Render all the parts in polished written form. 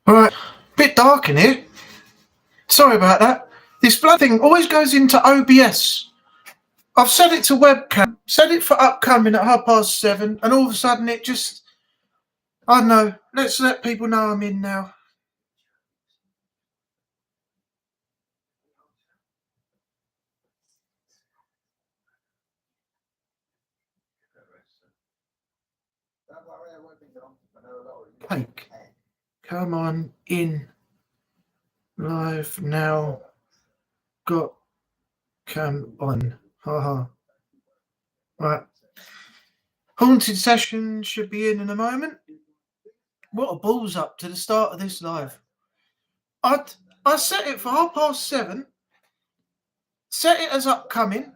Right, bit dark in here. Sorry about that. This blood thing always goes into OBS. I've set it to webcam, set it for upcoming at 7:30, and all of a sudden it just, I don't know. Let's let people know I'm in now. Cake. Come on in. Live now. Got cam on. Haha. Right. Haunted session should be in a moment. What a balls up to the start of this live. I set it for 7:30. Set it as upcoming.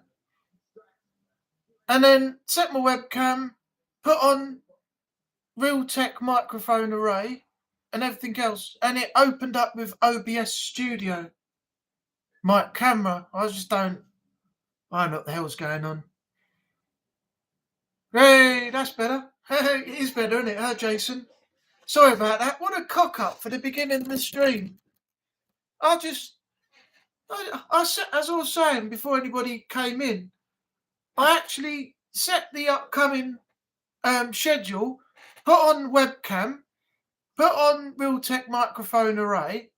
And then set my webcam, put on Realtek microphone array and everything else. And it opened up with OBS Studio. My camera, I don't know what the hell's going on. Hey, that's better. It is better, isn't it, huh, Jason? Sorry about that. What a cock up for the beginning of the stream. I set, as I was saying before anybody came in, I actually set the upcoming schedule, put on webcam, put on Realtek microphone array,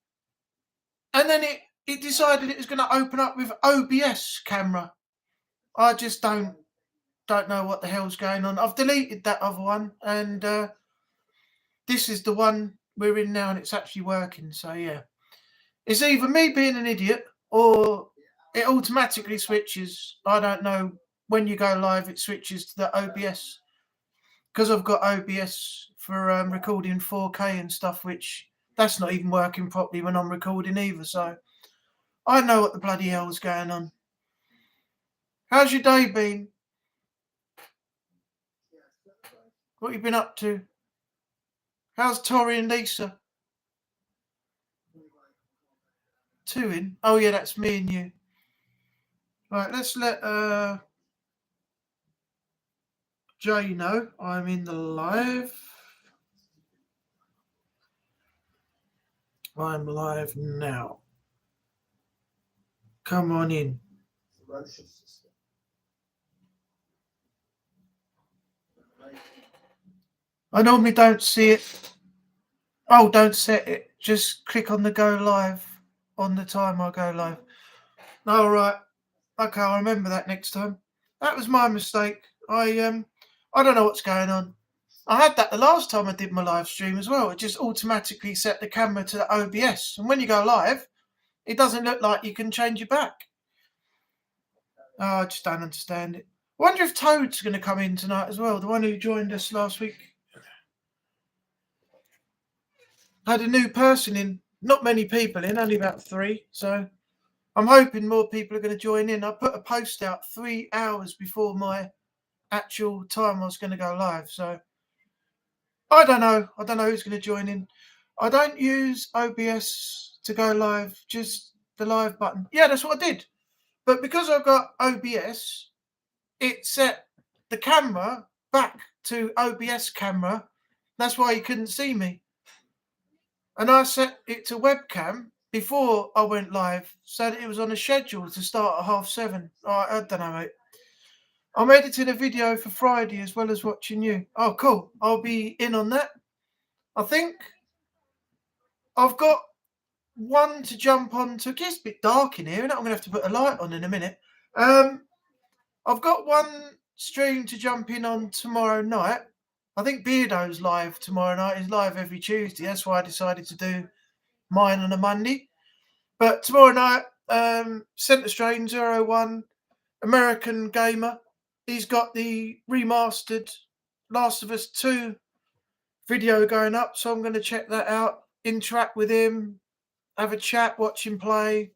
and then it decided it was going to open up with OBS camera. I just don't know what the hell's going on. I've deleted that other one, and this is the one we're in now, and it's actually working. So yeah, it's either me being an idiot or it automatically switches. I don't know when you go live, it switches to the OBS because I've got OBS for recording 4K and stuff, which that's not even working properly when I'm recording either. So I know what the bloody hell's going on. How's your day been? What you been up to? How's Tori and Lisa? Two in? Oh yeah, that's me and you. Right, let's let Jay know I'm in the live. I'm live now. Come on in. I normally don't see it. Oh, don't set it. Just click on the go live on the time I go live. All right. Okay, I'll remember that next time. That was my mistake. I don't know what's going on. I had that the last time I did my live stream as well. It just automatically set the camera to the OBS. And when you go live, it doesn't look like you can change it back. Oh, I just don't understand it. I wonder if Toad's going to come in tonight as well, the one who joined us last week. Had a new person in. Not many people in, only about 3. So I'm hoping more people are going to join in. I put a post out 3 hours before my actual time I was going to go live. So I don't know. I don't know who's going to join in. I don't use OBS to go live, just the live button. Yeah, that's what I did. But because I've got OBS, it set the camera back to OBS camera. That's why you couldn't see me. And I set it to webcam before I went live so that it was on a schedule to start at 7:30. I don't know, mate. I'm editing a video for Friday as well as watching you. Oh, cool. I'll be in on that. I think I've got one to jump on to. It gets a bit dark in here, and I'm going to have to put a light on in a minute. I've got one stream to jump in on tomorrow night. I think Beardo's live tomorrow night. He's live every Tuesday. That's why I decided to do mine on a Monday. But tomorrow night, Centre Strain 01, American Gamer. He's got the remastered Last of Us 2 video going up. So I'm going to check that out, interact with him, have a chat, watch him play.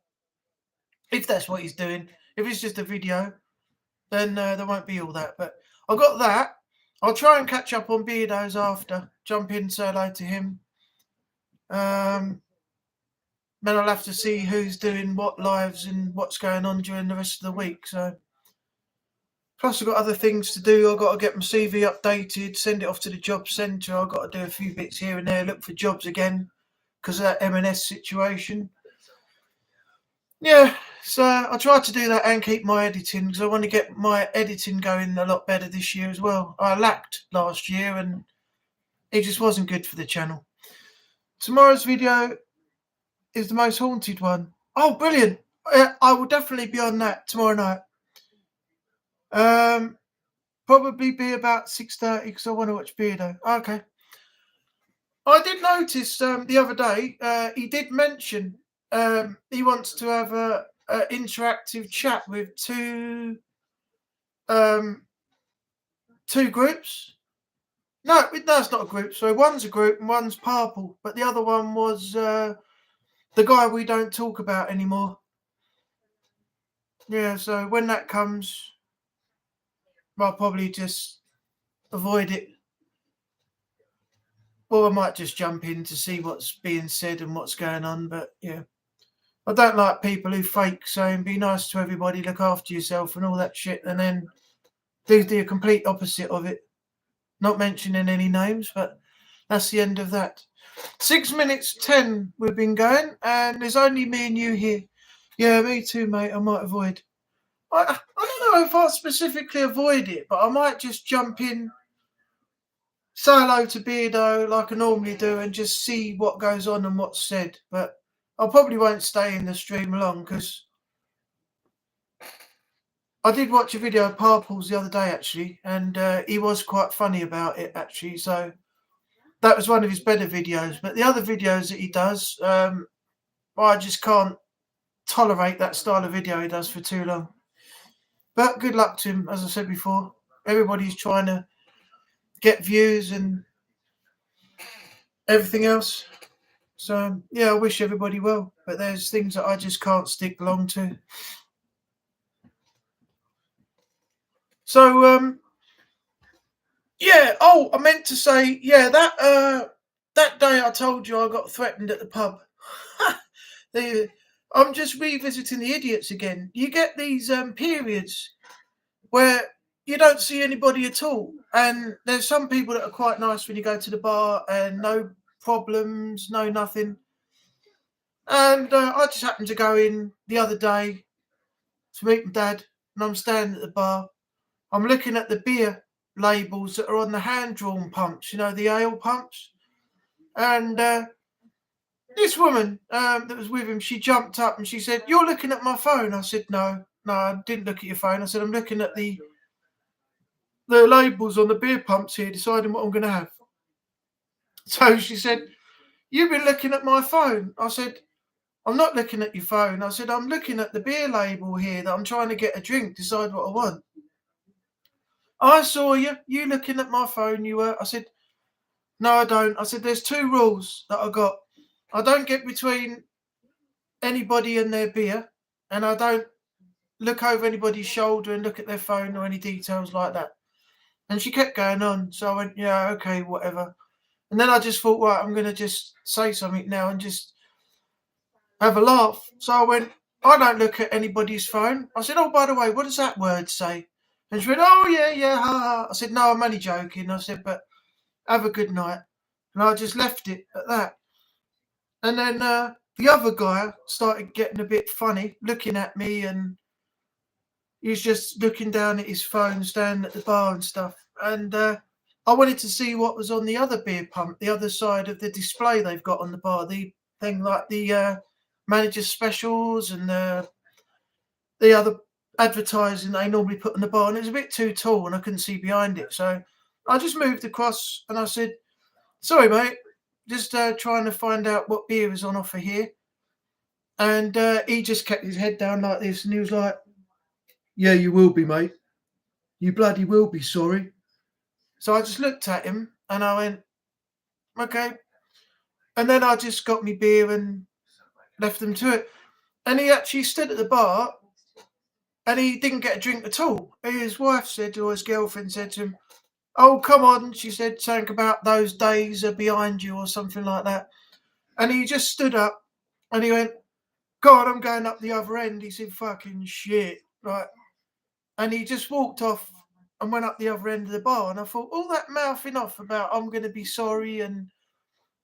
If that's what he's doing. If it's just a video, then there won't be all that. But I've got that. I'll try and catch up on Beardo's after. Jump in, say hello to him. Then I'll have to see who's doing what lives and what's going on during the rest of the week. So Plus, I've got other things to do. I've got to get my CV updated, send it off to the job centre. I've got to do a few bits here and there, look for jobs again because of that M&S situation. Yeah, so I try to do that and keep my editing because I want to get my editing going a lot better this year as well. I lacked last year and it just wasn't good for the channel. Tomorrow's video is the most haunted one. Oh, brilliant. I will definitely be on that tomorrow night. Probably be about 6:30 because I want to watch Beardo. Okay. I did notice the other day he did mention he wants to have a interactive chat with two groups. No, that's not a group. So one's a group and one's Purple, but the other one was the guy we don't talk about anymore. Yeah, so when that comes, I'll probably just avoid it. Or I might just jump in to see what's being said and what's going on. But yeah, I don't like people who fake saying be nice to everybody, look after yourself and all that shit, and then do the complete opposite of it. Not mentioning any names, but that's the end of that. 6 minutes 10 we've been going, and there's only me and you here. Yeah, me too, mate. I might avoid. I don't know if I specifically avoid it, but I might just jump in, say hello to Beardo like I normally do, and just see what goes on and what's said. But I probably won't stay in the stream long because I did watch a video of Purple's the other day actually, and he was quite funny about it actually. So that was one of his better videos. But the other videos that he does, I just can't tolerate that style of video he does for too long. But good luck to him, as I said before. Everybody's trying to get views and everything else. So yeah, I wish everybody well. But there's things that I just can't stick long to. So yeah. Oh, I meant to say, yeah, that day I told you I got threatened at the pub. I'm just revisiting the idiots again. You get these periods where you don't see anybody at all, and there's some people that are quite nice when you go to the bar and no problems, no nothing. And I just happened to go in the other day to meet my dad, and I'm standing at the bar. I'm looking at the beer labels that are on the hand-drawn pumps, you know, the ale pumps. And this woman that was with him, she jumped up and she said, "You're looking at my phone." I said, No, I didn't look at your phone. I said, "I'm looking at the labels on the beer pumps here, deciding what I'm going to have." So she said, "You've been looking at my phone." I said, "I'm not looking at your phone." I said, "I'm looking at the beer label here that I'm trying to get a drink, decide what I want." "I saw you looking at my phone, you were." I said, "No, I don't." I said, "There's two rules that I got. I don't get between anybody and their beer, and I don't look over anybody's shoulder and look at their phone or any details like that." And she kept going on. So I went, "Yeah, okay, whatever." And then I just thought, right, I'm going to just say something now and just have a laugh. So I went, "I don't look at anybody's phone." I said, "Oh, by the way, what does that word say?" And she went, "Oh, yeah, ha, ha." I said, "No, I'm only joking." I said, "But have a good night." And I just left it at that. And then the other guy started getting a bit funny, looking at me, and he's just looking down at his phone, standing at the bar and stuff. And I wanted to see what was on the other beer pump, the other side of the display they've got on the bar, the thing like the manager's specials and the other advertising they normally put on the bar. And it was a bit too tall and I couldn't see behind it. So I just moved across and I said, "Sorry, mate, just trying to find out what beer is on offer here." And he just kept his head down like this and he was like, "Yeah, you will be, mate. You bloody will be sorry." So I just looked at him and I went, "Okay." And then I just got me beer and left them to it. And he actually stood at the bar and he didn't get a drink at all. His wife said, or his girlfriend said to him, "Oh, come on." She said something about those days are behind you or something like that. And he just stood up and he went, "God, I'm going up the other end." He said, "Fucking shit." Right. and he just walked off and went up the other end of the bar. And I thought, all that mouthing off about I'm going to be sorry and,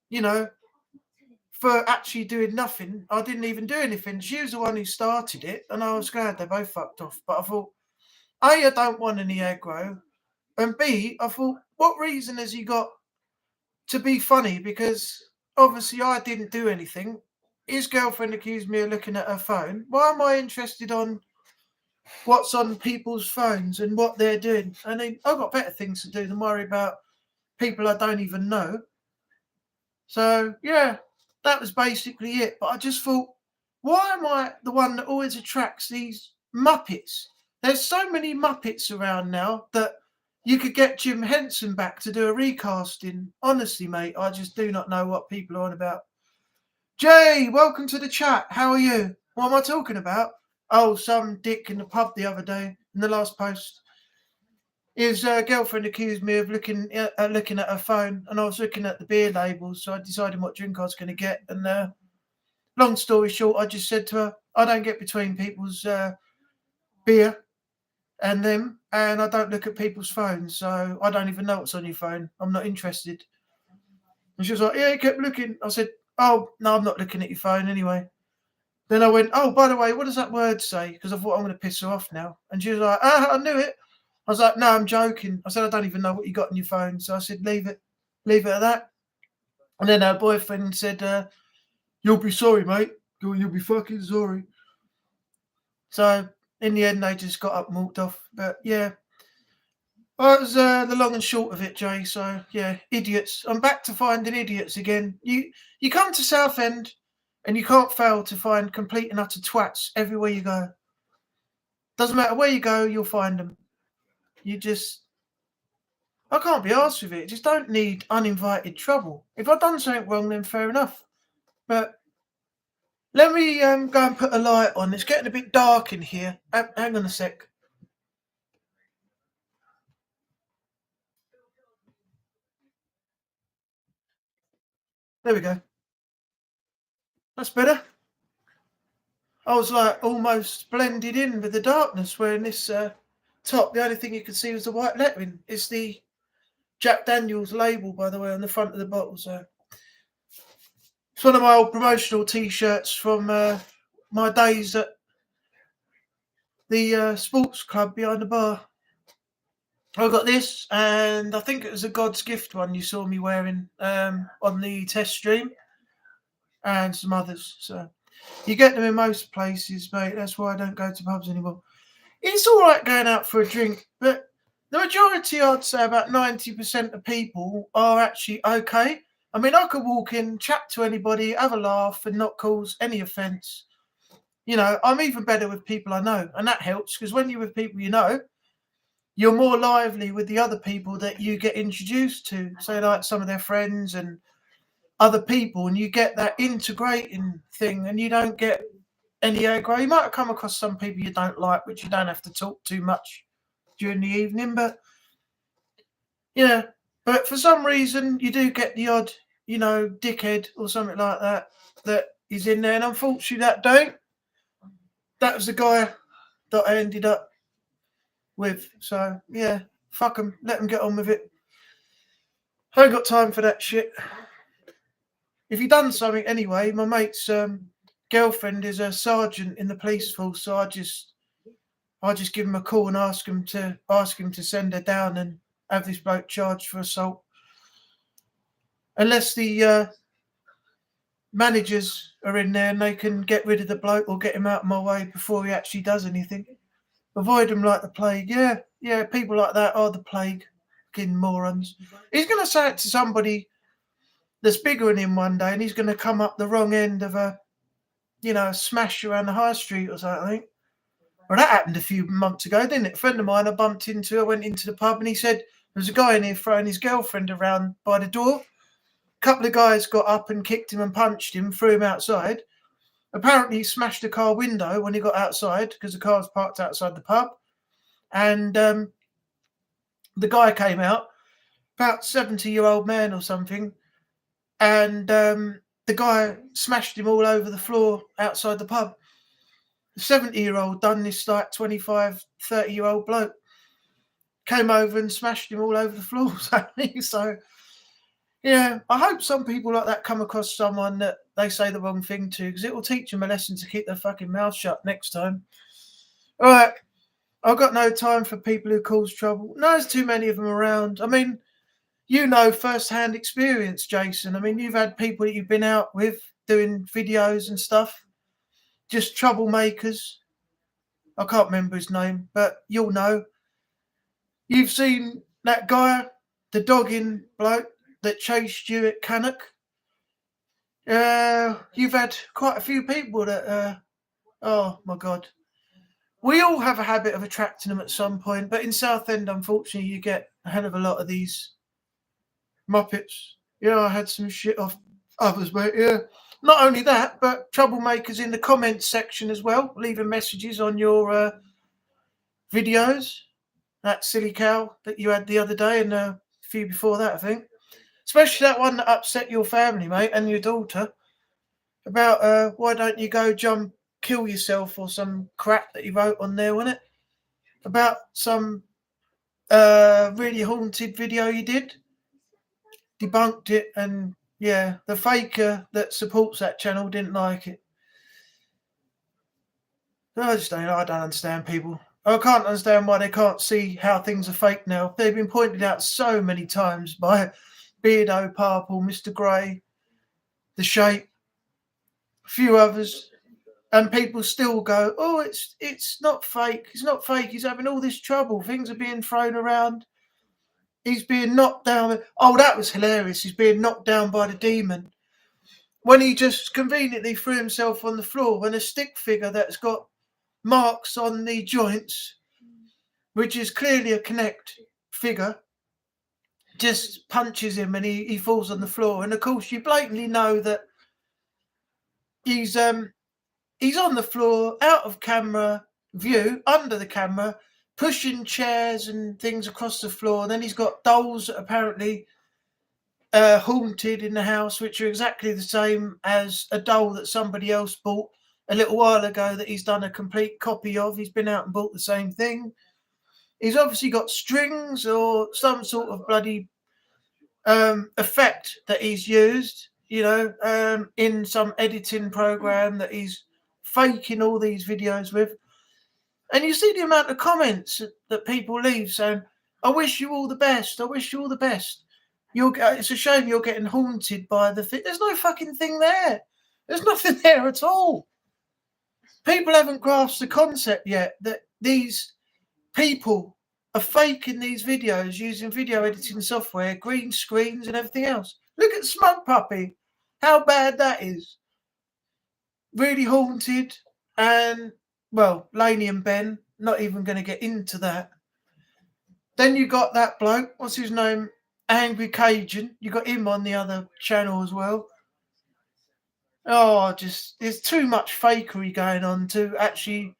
you know, for actually doing nothing. I didn't even do anything. She was the one who started it, and I was glad they both fucked off. But I thought, A, I don't want any aggro, and B, I thought, what reason has he got to be funny? Because obviously I didn't do anything. His girlfriend accused me of looking at her phone. Why am I interested on what's on people's phones and what they're doing? I mean, I've got better things to do than worry about people I don't even know. So, yeah, that was basically it. But I just thought, why am I the one that always attracts these Muppets? There's so many Muppets around now that you could get Jim Henson back to do a recasting. Honestly, mate, I just do not know what people are on about. Jay, welcome to the chat. How are you? What am I talking about? Oh, some dick in the pub the other day in the last post. His girlfriend accused me of looking at her phone, and I was looking at the beer labels, so I decided what drink I was going to get. And long story short, I just said to her, I don't get between people's beer and them, and I don't look at people's phones, so I don't even know what's on your phone. I'm not interested. And she was like, yeah, he kept looking. I said, oh, no, I'm not looking at your phone anyway. Then I went, oh, by the way, what does that word say? Because I thought I'm going to piss her off now. And she was like, I knew it. I was like, no, I'm joking. I said, I don't even know what you got on your phone. So I said, leave it at that. And then her boyfriend said, you'll be sorry, mate. You'll be fucking sorry. So in the end, they just got up and walked off. But yeah, that was the long and short of it, Jay. So yeah, idiots. I'm back to finding idiots again. You come to Southend and you can't fail to find complete and utter twats everywhere you go. Doesn't matter where you go, you'll find them. I can't be arsed with it. Just don't need uninvited trouble. If I've done something wrong, then fair enough. But let me go and put a light on. It's getting a bit dark in here. Hang on a sec. There we go. That's better. I was like almost blended in with the darkness wearing this top. The only thing you could see was the white lettering. It's the Jack Daniels label, by the way, on the front of the bottle. So it's one of my old promotional T-shirts from my days at the sports club behind the bar. I got this, and I think it was a God's Gift one you saw me wearing on the test stream, and some others. So you get them in most places, mate. That's why I don't go to pubs anymore. It's all right going out for a drink, but the majority, I'd say about 90% of people are actually okay. I mean, I could walk in, chat to anybody, have a laugh, and not cause any offence. You know, I'm even better with people I know, and that helps because when you're with people you know, you're more lively with the other people that you get introduced to, say like some of their friends and other people, and you get that integrating thing, and you don't get any aggro. You might have come across some people you don't like, which you don't have to talk too much during the evening, but yeah. But for some reason, you do get the odd, dickhead or something like that is in there, and unfortunately, that was the guy that I ended up with. So yeah, fuck them, let them get on with it. I ain't got time for that shit. If he done something anyway, my mate's girlfriend is a sergeant in the police force, so I just give him a call and ask him to send her down and have this bloke charged for assault. Unless the managers are in there and they can get rid of the bloke or get him out of my way before he actually does anything. Avoid him like the plague. Yeah, people like that are the plague. Fucking morons. He's going to say it to somebody that's bigger than him one day, and he's going to come up the wrong end of a smash around the high street or something. Well, that happened a few months ago, didn't it? A friend of mine I bumped into, I went into the pub, and he said there was a guy in here throwing his girlfriend around by the door. A couple of guys got up and kicked him and punched him, threw him outside. Apparently, he smashed the car window when he got outside because the car was parked outside the pub. And the guy came out, about 70-year-old man or something, and the guy smashed him all over the floor outside the pub. 70-year-old done this like 25, 30-year-old bloke. Came over and smashed him all over the floor. So, yeah, I hope some people like that come across someone that they say the wrong thing to, because it will teach them a lesson to keep their fucking mouth shut next time. All right. I've got no time for people who cause trouble. No, there's too many of them around. I mean, you know first-hand experience, Jason. I mean, you've had people that you've been out with doing videos and stuff, just troublemakers. I can't remember his name, but you'll know. You've seen that guy, the dogging bloke that chased you at Cannock. You've had quite a few people that, oh my God. We all have a habit of attracting them at some point, but in Southend, unfortunately, you get a hell of a lot of these Muppets. Yeah, I had some shit off others, mate. Yeah. Not only that, but troublemakers in the comments section as well, leaving messages on your videos. That silly cow that you had the other day and a few before that, I think. Especially that one that upset your family, mate, and your daughter. About why don't you go kill yourself or some crap that you wrote on there, wasn't it? About some really haunted video you did. Debunked it, and yeah, the faker that supports that channel didn't like it. I don't understand people. I can't understand why they can't see how things are fake now. They've been pointed out so many times by Beardo, Purple, Mr. Grey, The Shape, a few others, and people still go, "Oh, it's not fake. It's not fake. He's having all this trouble. Things are being thrown around. He's being knocked down." Oh, that was hilarious. He's being knocked down by the demon when he just conveniently threw himself on the floor when a stick figure that's got marks on the joints, which is clearly a Connect figure, just punches him and he falls on the floor. And of course, you blatantly know that he's on the floor, out of camera view, under the camera, pushing chairs and things across the floor. And then he's got dolls that apparently haunted in the house, which are exactly the same as a doll that somebody else bought a little while ago that he's done a complete copy of. He's been out and bought the same thing. He's obviously got strings or some sort of bloody effect that he's used, in some editing program that he's faking all these videos with. And you see the amount of comments that people leave saying, "I wish you all the best. I wish you all the best. It's a shame you're getting haunted by the thing." There's no fucking thing there. There's nothing there at all. People haven't grasped the concept yet that these people are faking these videos using video editing software, green screens and everything else. Look at Smug Puppy. How bad that is. Really haunted. And, well, Laney and Ben, not even going to get into that. Then you got that bloke, what's his name? Angry Cajun. You got him on the other channel as well. Oh, there's too much fakery going on to actually,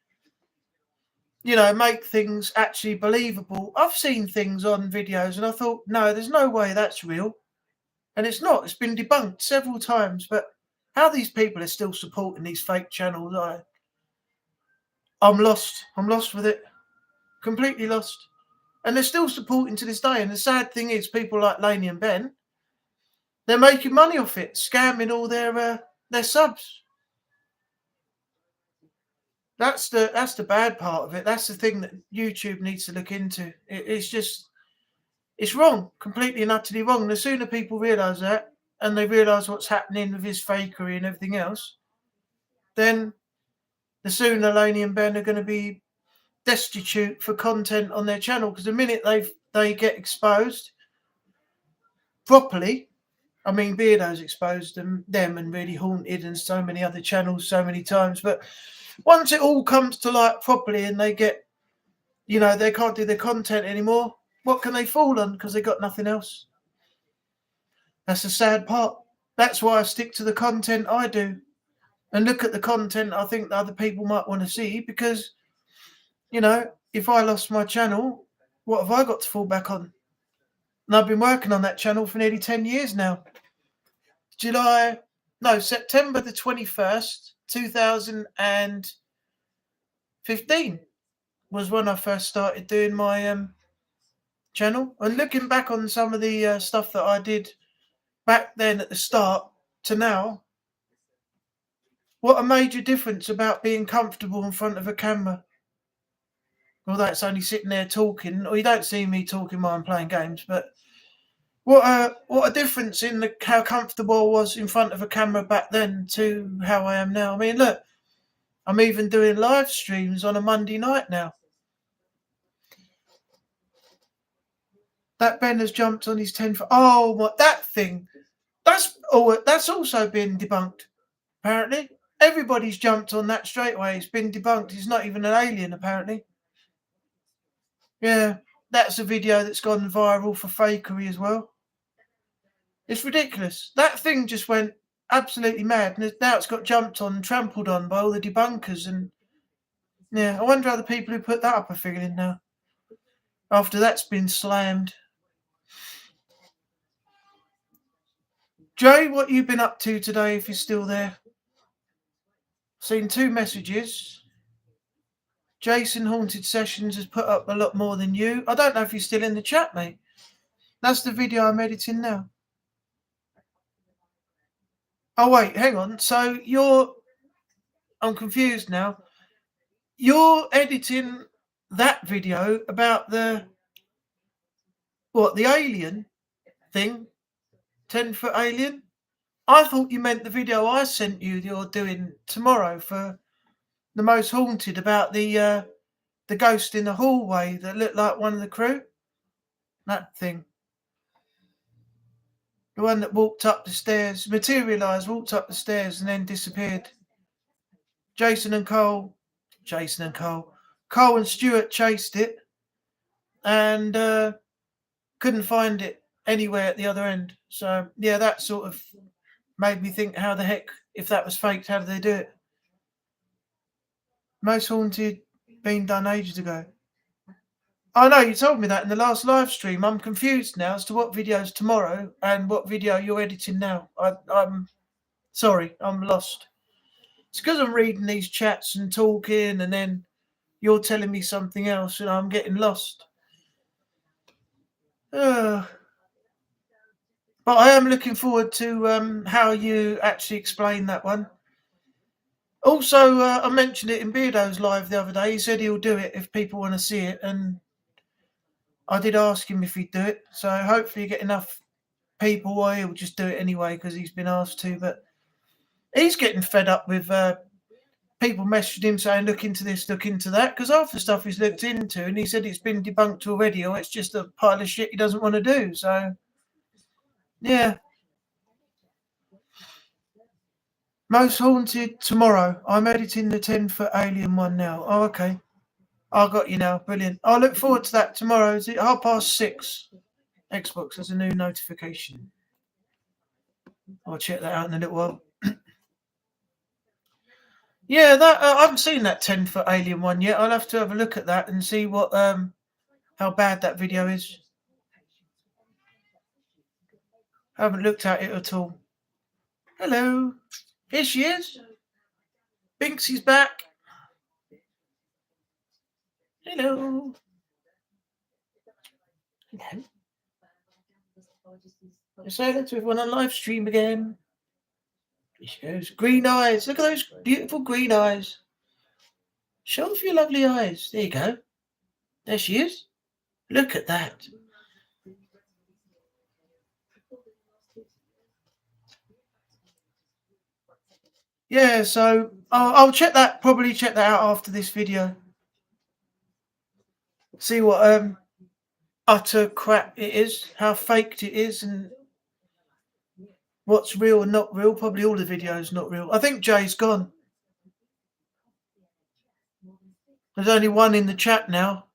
make things actually believable. I've seen things on videos and I thought, no, there's no way that's real. And it's not. It's been debunked several times. But how these people are still supporting these fake channels, I'm lost. I'm lost with it. Completely lost. And they're still supporting to this day. And the sad thing is, people like Laney and Ben, they're making money off it, scamming all their subs. That's the bad part of it. That's the thing that YouTube needs to look into. It's wrong, completely and utterly wrong. And the sooner people realise that, and they realise what's happening with his fakery and everything else, then the sooner Laney and Ben are going to be destitute for content on their channel. Because the minute they get exposed properly, I mean, Beardo's exposed them and Really Haunted and so many other channels so many times. But once it all comes to light properly and they get, they can't do their content anymore, what can they fall on? Because they got nothing else. That's the sad part. That's why I stick to the content I do and look at the content I think that other people might want to see. Because, if I lost my channel, what have I got to fall back on? And I've been working on that channel for nearly 10 years now. September the 21st, 2000 and 15 was when I first started doing my channel. And looking back on some of the stuff that I did back then at the start to now, what a major difference about being comfortable in front of a camera. Although it's only sitting there talking, or you don't see me talking while I'm playing games, but what a difference in how comfortable I was in front of a camera back then to how I am now. I mean, look, I'm even doing live streams on a Monday night now. That Ben has jumped on his 10 foot. Oh, what that thing? That's also been debunked. Apparently, everybody's jumped on that straight away. It's been debunked. He's not even an alien, apparently. Yeah, that's a video that's gone viral for fakery as well. It's ridiculous. That thing just went absolutely mad, and now it's got jumped on and trampled on by all the debunkers. And yeah, I wonder how the people who put that up are feeling now, after that's been slammed. Jay, what you been up to today, if you're still there? Seen 2 messages. Jason Haunted Sessions has put up a lot more than you. I don't know if you're still in the chat, mate. That's the video I'm editing now. Oh, wait, hang on. So I'm confused now. You're editing that video about the alien thing? 10-foot alien? I thought you meant the video I sent you you're doing tomorrow for the most haunted, about the ghost in the hallway that looked like one of the crew. That thing. The one that walked up the stairs, materialised, walked up the stairs and then disappeared. Cole and Stuart chased it and couldn't find it anywhere at the other end. So, yeah, that sort of made me think, how the heck, if that was faked, how did they do it? Most haunted, been done ages ago. I know, you told me that in the last live stream. I'm confused now as to what video's tomorrow and what video you're editing now. I'm sorry, I'm lost. It's because I'm reading these chats and talking, and then you're telling me something else, and I'm getting lost. But I am looking forward to how you actually explain that one. Also, I mentioned it in Beardo's live the other day. He said he'll do it if people want to see it, and I did ask him if he'd do it. So hopefully you get enough people, or he'll just do it anyway because he's been asked to. But he's getting fed up with people messaging him saying, look into this, look into that, because half the stuff he's looked into, and he said it's been debunked already, or it's just a pile of shit he doesn't want to do. So, yeah. Most haunted tomorrow. I'm editing the 10-foot alien one now. Oh, okay. I got you now. Brilliant. I'll look forward to that tomorrow. Is it 6:30? Xbox has a new notification. I'll check that out in a little while. Yeah, that I haven't seen that 10-foot alien one yet. I'll have to have a look at that and see what how bad that video is. I haven't looked at it at all. Hello. Here she is. Binksy's back. Hello. Hello. Say that to everyone on live stream again. Here she goes. Green eyes. Look at those beautiful green eyes. Show off your lovely eyes. There you go. There she is. Look at that. Yeah, so I'll probably check that out after this video. See what utter crap it is, how faked it is, and what's real and not real. Probably all the videos not real. I think Jay's gone. There's only one in the chat now,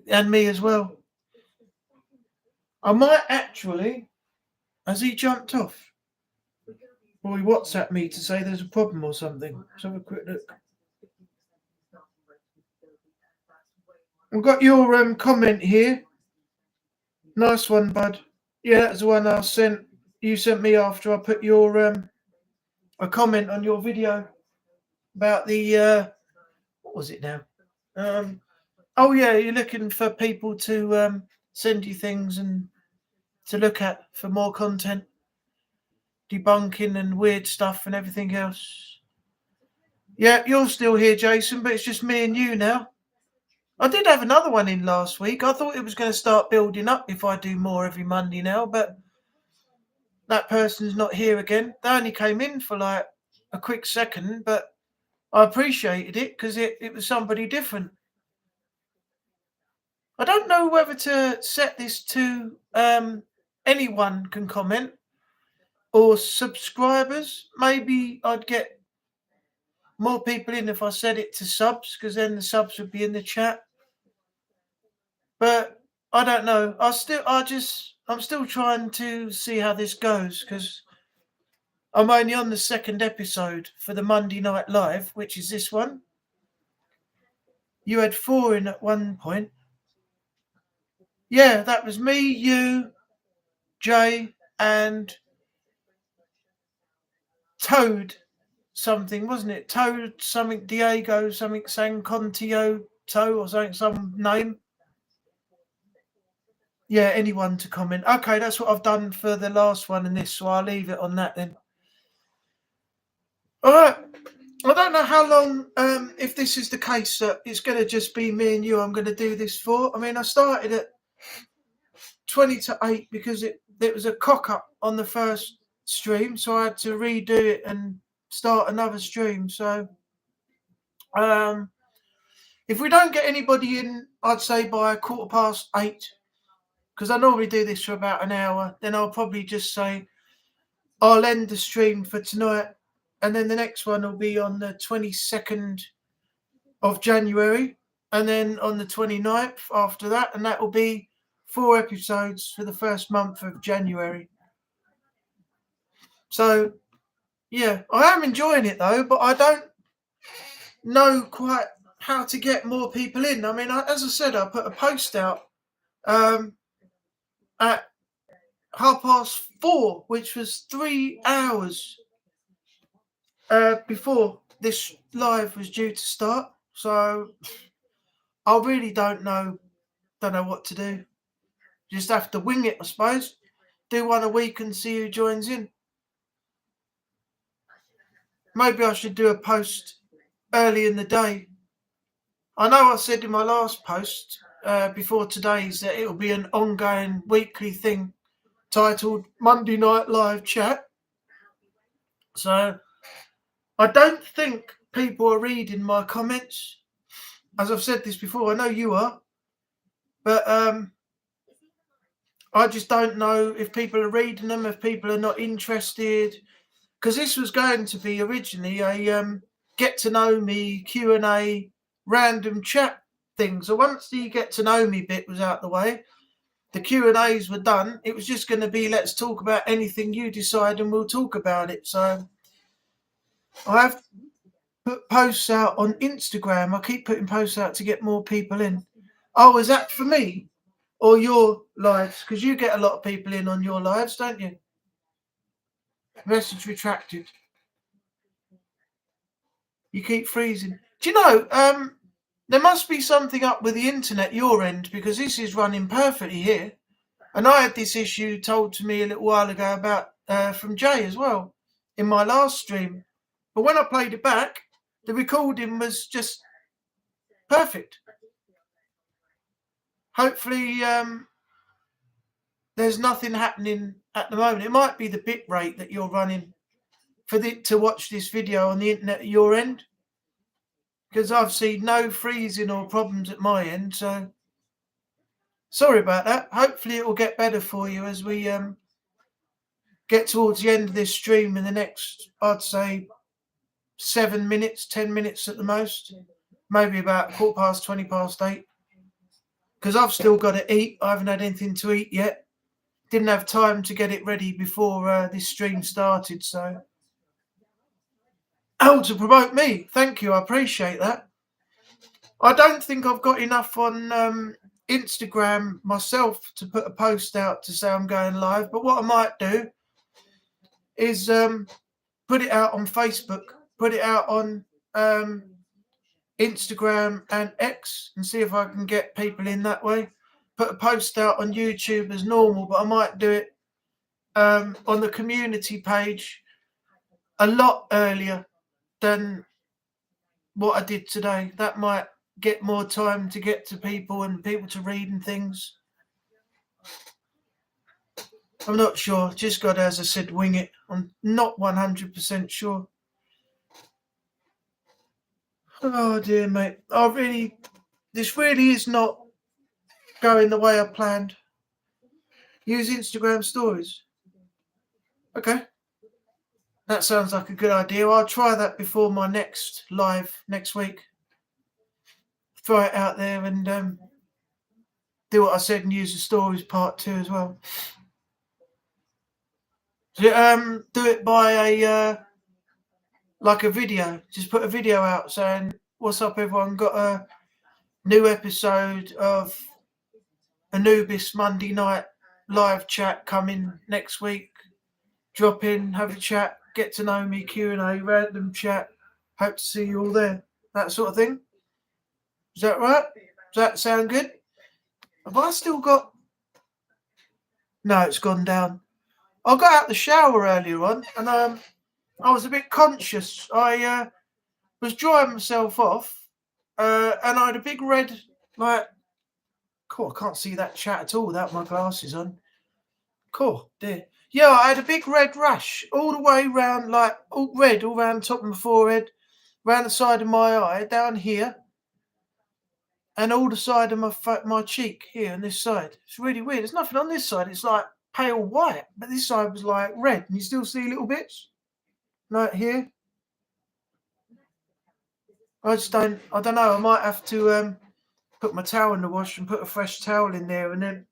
and me as well. I might actually... Has he jumped off? Or he WhatsApped me to say there's a problem or something. Let's have a quick look. I've got your comment here. Nice one, bud. Yeah, that's the one you sent me after I put your a comment on your video about the what was it now? Oh yeah, you're looking for people to send you things and to look at for more content, debunking and weird stuff and everything else. Yeah, you're still here, Jason, but it's just me and you now. I did have another one in last week. I thought it was going to start building up if I do more every Monday now, but that person's not here again. They only came in for like a quick second, but I appreciated it because it was somebody different. I don't know whether to set this to anyone can comment or subscribers. Maybe I'd get more people in if I set it to subs because then the subs would be in the chat. But I don't know. I'm still trying to see how this goes because I'm only on the second episode for the Monday Night Live, which is this one. You had 4 in at one point. Yeah, that was me, you, Jay, and Toad something, wasn't it? Toad something, Diego something, Sancontio Toe or something, some name. Yeah, anyone to comment. Okay, that's what I've done for the last one and this, so I'll leave it on that then. All right. I don't know how long, if this is the case, that it's going to just be me and you I'm going to do this for. I mean, I started at 20 to 8 because there was a cock-up on the first stream, so I had to redo it and start another stream. So if we don't get anybody in, I'd say by 8:15, because I normally do this for about an hour, then I'll probably just say I'll end the stream for tonight, and then the next one will be on the 22nd of January, and then on the 29th after that, and that will be 4 episodes for the first month of January. So, yeah, I am enjoying it though, but I don't know quite how to get more people in. I mean, as I said, I put a post out at 4:30, which was 3 hours before this live was due to start. So I really don't know what to do. Just have to wing it, I suppose. Do one a week and see who joins in. Maybe I should do a post early in the day. I know I said in my last post before today's that it'll be an ongoing weekly thing titled Monday Night Live Chat. So I don't think people are reading my comments. As I've said this before, I know you are. But I just don't know if people are reading them, if people are not interested. Because this was going to be originally a get to know me Q&A random chat thing. So once the get to know me bit was out the way, the Q&As were done. It was just going to be let's talk about anything you decide and we'll talk about it. So I have put posts out on Instagram. I keep putting posts out to get more people in. Oh, is that for me or your lives? Because you get a lot of people in on your lives, don't you? Message retracted. You keep freezing. Do you know, there must be something up with the internet your end because this is running perfectly here. And I had this issue told to me a little while ago about from Jay as well in my last stream. But when I played it back, the recording was just perfect. Hopefully, there's nothing happening at the moment. It might be the bit rate that you're running for to watch this video on the internet at your end, because I've seen no freezing or problems at my end. So sorry about that. Hopefully it will get better for you as we get towards the end of this stream in the next, I'd say, 7 minutes, 10 minutes at the most, maybe about 8:15. Because I've still got to eat. I haven't had anything to eat yet. Didn't have time to get it ready before this stream started. So, to promote me. Thank you. I appreciate that. I don't think I've got enough on Instagram myself to put a post out to say I'm going live. But what I might do is put it out on Facebook, put it out on Instagram and X and see if I can get people in that way. Put a post out on YouTube as normal, but I might do it on the community page a lot earlier than what I did today. That might get more time to get to people and people to read and things. I'm not sure. Just got, as I said, wing it. I'm not 100% sure. Oh dear, mate. This really is not going the way I planned. Use Instagram stories. Okay. That sounds like a good idea. I'll try that before my next live next week. Try it out there and do what I said and use the stories part 2 as well. So, do it by a video. Just put a video out saying, "What's up, everyone? Got a new episode of Anubis Monday night live chat coming next week. Drop in, have a chat, get to know me, Q&A, random chat. Hope to see you all there." That sort of thing. Is that right? Does that sound good? Have I still got... No, it's gone down. I got out the shower earlier on and I was a bit conscious. I was drying myself off and I had a big red, cool, I can't see that chat at all without my glasses on. Cool, dear. Yeah, I had a big red rash all the way round, all red, all round the top of my forehead, round the side of my eye, down here, and all the side of my cheek here and this side. It's really weird. There's nothing on this side. It's like pale white, but this side was like red. And you still see little bits, like here. I don't know. I might have to put my towel in the wash and put a fresh towel in there and then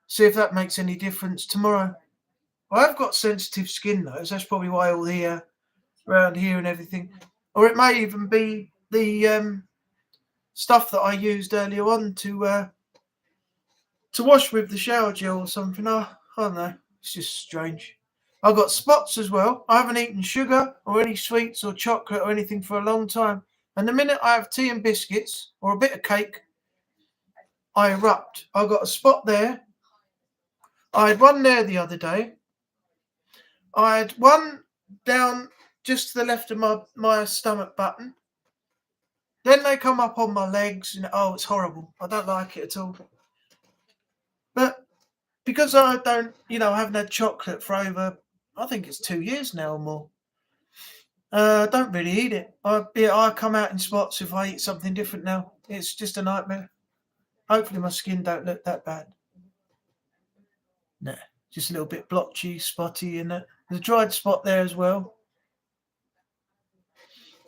see if that makes any difference tomorrow. I've got sensitive skin though, so that's probably why all the around here and everything. Or it may even be the stuff that I used earlier on to wash with the shower gel or something. I don't know. It's just strange. I've got spots as well. I haven't eaten sugar or any sweets or chocolate or anything for a long time. And the minute I have tea and biscuits or a bit of cake, I erupt. I've got a spot there. I had one there the other day. I had one down just to the left of my stomach button. Then they come up on my legs and it's horrible. I don't like it at all. But because I don't, I haven't had chocolate for over, I think it's 2 years now or more. I don't really eat it. I come out in spots if I eat something different now. It's just a nightmare. Hopefully my skin don't look that bad. Nah, just a little bit blotchy, spotty, and there's a dried spot there as well.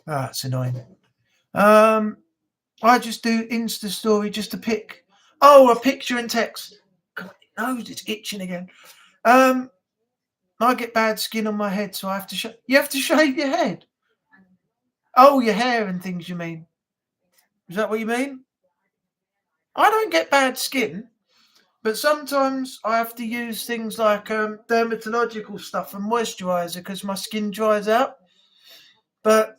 It's annoying. I just do Insta story just to pick. A picture and text. God, my nose is itching again. I get bad skin on my head, so I have to. You have to shave your head. Oh, your hair and things. You mean? Is that what you mean? I don't get bad skin, but sometimes I have to use things like dermatological stuff and moisturizer because my skin dries out. But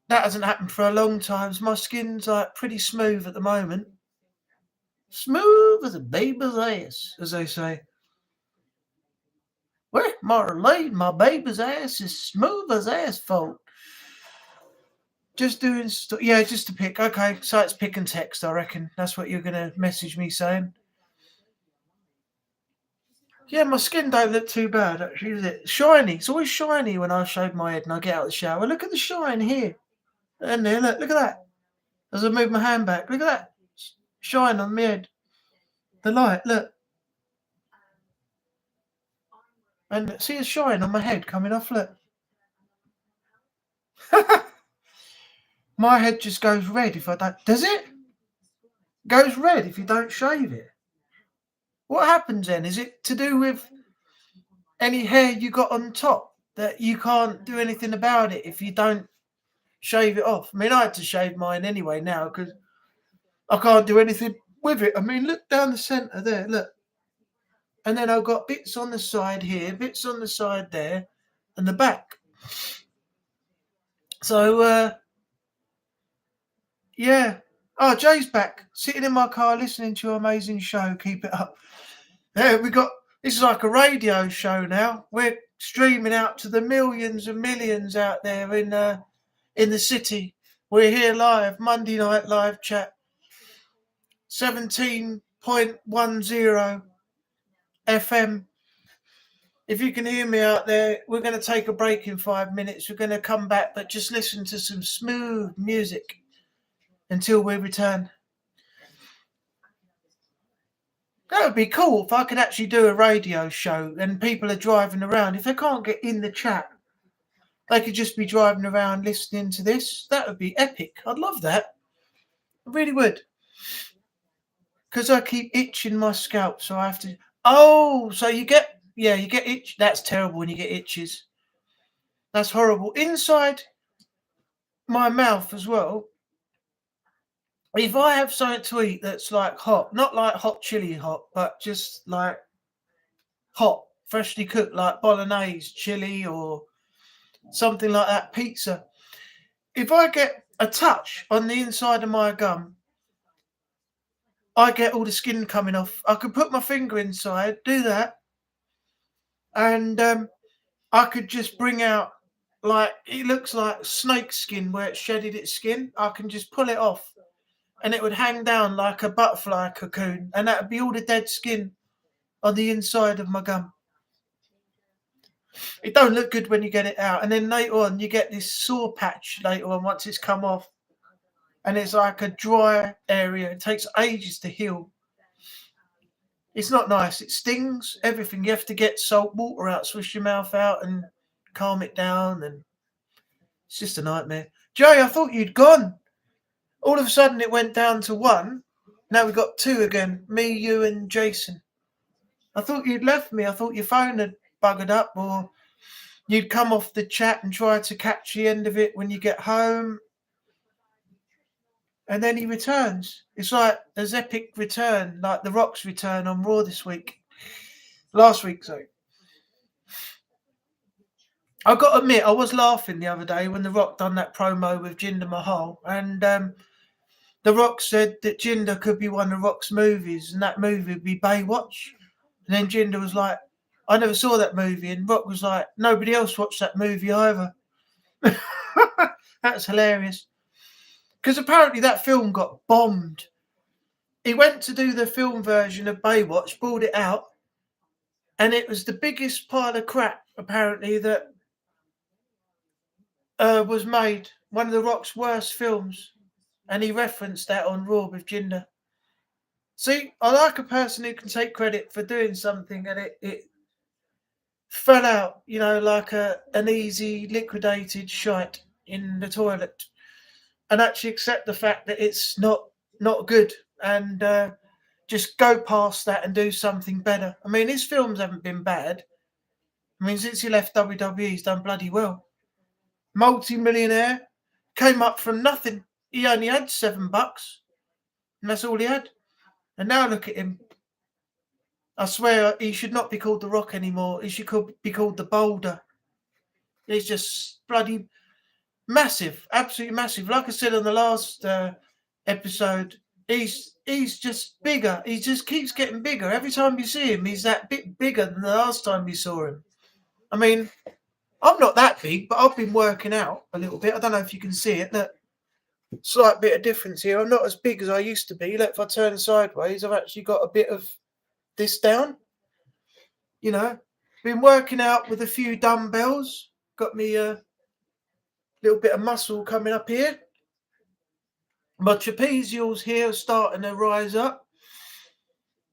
that hasn't happened for a long time. So my skin's pretty smooth at the moment. Smooth as a baby's ass, as they say. Well, Marlene, my baby's ass is smooth as asphalt. Just doing just to pick. Okay, so it's pick and text, I reckon. That's what you're going to message me saying. Yeah, my skin don't look too bad, actually, is it? Shiny. It's always shiny when I shave my head and I get out of the shower. Look at the shine here. And there, look at that. As I move my hand back, look at that. Shine on my head. The light, look. And see a shine on my head coming off, look. My head just goes red if I don't... Does it? Goes red if you don't shave it. What happens then? Is it to do with any hair you got on top that you can't do anything about it if you don't shave it off? I mean, I had to shave mine anyway now because I can't do anything with it. I mean, look down the centre there, look. And then I've got bits on the side here, bits on the side there, and the back. So, Yeah. Oh, Jay's back. Sitting in my car listening to your amazing show. Keep it up. Yeah, this is like a radio show now. We're streaming out to the millions and millions out there in the city. We're here live, Monday night live chat. 17.10 FM. If you can hear me out there, we're going to take a break in 5 minutes. We're going to come back, but just listen to some smooth music until we return. That would be cool if I could actually do a radio show and people are driving around. If they can't get in the chat, they could just be driving around listening to this. That would be epic. I'd love that. I really would. Because I keep itching my scalp, so I have to. Oh, so you get itch. That's terrible when you get itches. That's horrible. Inside my mouth as well. If I have something to eat that's like hot, not like hot chili hot, but just like hot, freshly cooked, like bolognese chili or something like that, pizza. If I get a touch on the inside of my gum, I get all the skin coming off. I could put my finger inside, do that, and I could just bring out, like, it looks like snake skin where it shedded its skin. I can just pull it off and it would hang down like a butterfly cocoon, and that would be all the dead skin on the inside of my gum. It don't look good when you get it out, and then later on you get this sore patch later on once it's come off, and it's like a dry area. It takes ages to heal. It's not nice. It stings, everything. You have to get salt water out, swish your mouth out and calm it down, and it's just a nightmare. Jay, I thought you'd gone. All of a sudden it went down to 1. Now we've got 2 again. Me, you and Jason. I thought you'd left me. I thought your phone had buggered up, or you'd come off the chat and try to catch the end of it when you get home. And then he returns. It's like a epic return, like The Rock's return on Raw last week, sorry. I got to admit, I was laughing the other day when The Rock done that promo with Jinder Mahal, and The Rock said that Jinder could be one of Rock's movies, and that movie would be Baywatch. And then Jinder was like, I never saw that movie, and Rock was like, nobody else watched that movie either. That's hilarious. Because apparently that film got bombed. He went to do the film version of Baywatch, pulled it out, and it was the biggest pile of crap, apparently, that was made. One of The Rock's worst films. And he referenced that on Raw with Jinder. See, I like a person who can take credit for doing something and it fell out, like an easy liquidated shite in the toilet, and actually accept the fact that it's not good, and just go past that and do something better. I mean, his films haven't been bad. I mean, since he left WWE, he's done bloody well. Multi-millionaire, came up from nothing. He only had $7, and that's all he had. And now look at him. I swear he should not be called The Rock anymore. He should be called The Boulder. He's just bloody massive, absolutely massive. Like I said on the last episode, he's just bigger. He just keeps getting bigger. Every time you see him, he's that bit bigger than the last time you saw him. I mean, I'm not that big, but I've been working out a little bit. I don't know if you can see it. Look, slight bit of difference here. I'm not as big as I used to be. Look, if I turn sideways, I've actually got a bit of this down. Been working out with a few dumbbells. Got me a little bit of muscle coming up here. My trapezials here are starting to rise up.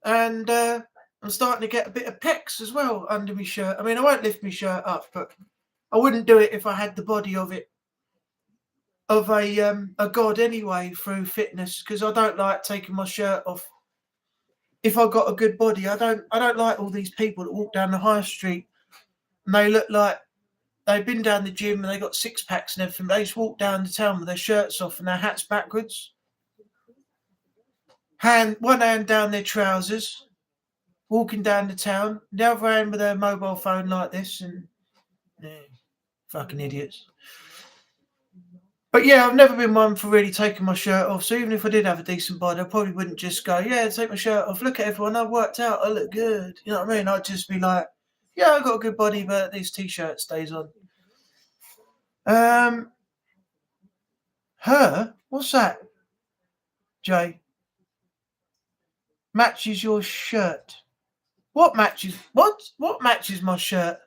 And I'm starting to get a bit of pecs as well under my shirt. I mean, I won't lift my shirt up, but I wouldn't do it if I had the body of a god anyway through fitness, because I don't like taking my shirt off. If I got a good body, I don't like all these people that walk down the high street and they look like they've been down the gym and they got 6-packs and everything. They just walk down the town with their shirts off and their hats backwards. One hand down their trousers, walking down the town. The other hand with their mobile phone like this, and fucking idiots. But yeah, I've never been one for really taking my shirt off. So even if I did have a decent body, I probably wouldn't just go, yeah, take my shirt off. Look at everyone. I've worked out. I look good. You know what I mean? I'd just be like, yeah, I've got a good body, but this t-shirt stays on. Her? What's that? Jay? Matches your shirt. What matches? What matches my shirt?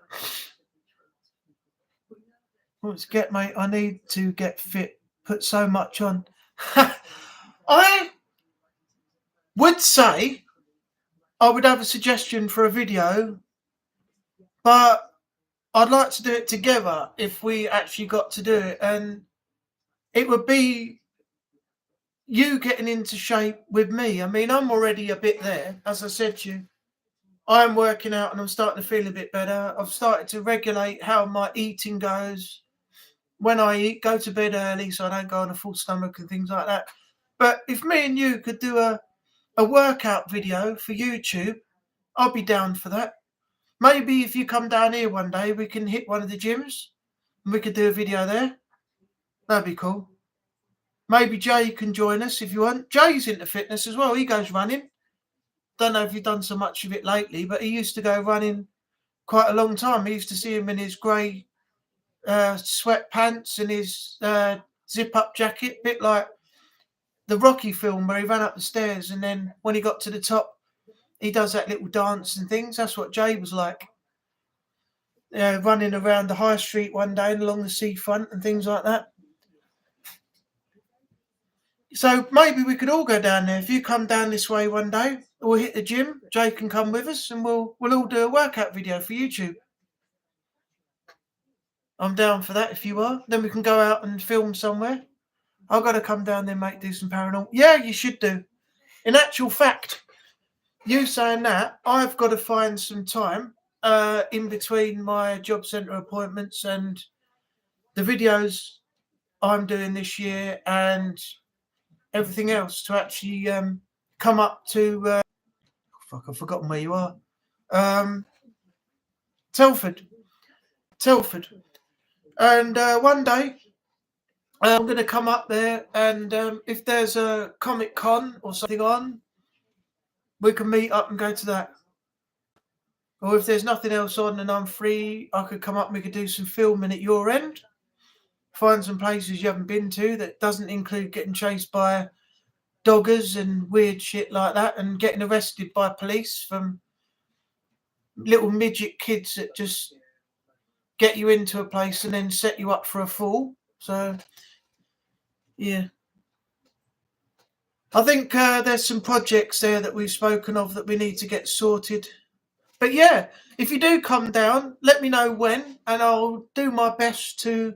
Let's get, mate. I need to get fit. Put so much on. I would say I would have a suggestion for a video, but I'd like to do it together if we actually got to do it. And it would be you getting into shape with me. I mean, I'm already a bit there. As I said to you, I'm working out and I'm starting to feel a bit better. I've started to regulate how my eating goes. When I eat, go to bed early so I don't go on a full stomach and things like that. But if me and you could do a workout video for YouTube, I'll be down for that. Maybe if you come down here one day, we can hit one of the gyms and we could do a video there. That'd be cool. Maybe Jay can join us if you want. Jay's into fitness as well. He goes running. Don't know if you've done so much of it lately, but he used to go running quite a long time. I used to see him in his grey sweatpants and his zip-up jacket, a bit like the Rocky film where he ran up the stairs and then when he got to the top, he does that little dance and things. That's what Jay was like. Running around the high street one day and along the seafront and things like that. So maybe we could all go down there. If you come down this way one day, we'll hit the gym. Jay can come with us, and we'll all do a workout video for YouTube. I'm down for that if you are. Then we can go out and film somewhere. I've got to come down there, mate, do some paranormal. Yeah, you should do. In actual fact, you saying that, I've got to find some time in between my job centre appointments and the videos I'm doing this year and everything else to actually come up to fuck, I've forgotten where you are. Telford. And one day I'm going to come up there and if there's a Comic Con or something on, we can meet up and go to that. Or if there's nothing else on and I'm free, I could come up and we could do some filming at your end. Find some places you haven't been to that doesn't include getting chased by doggers and weird shit like that and getting arrested by police from little midget kids that just get you into a place and then set you up for a fall. So, yeah. I think there's some projects there that we've spoken of that we need to get sorted. But yeah, if you do come down, let me know when, and I'll do my best to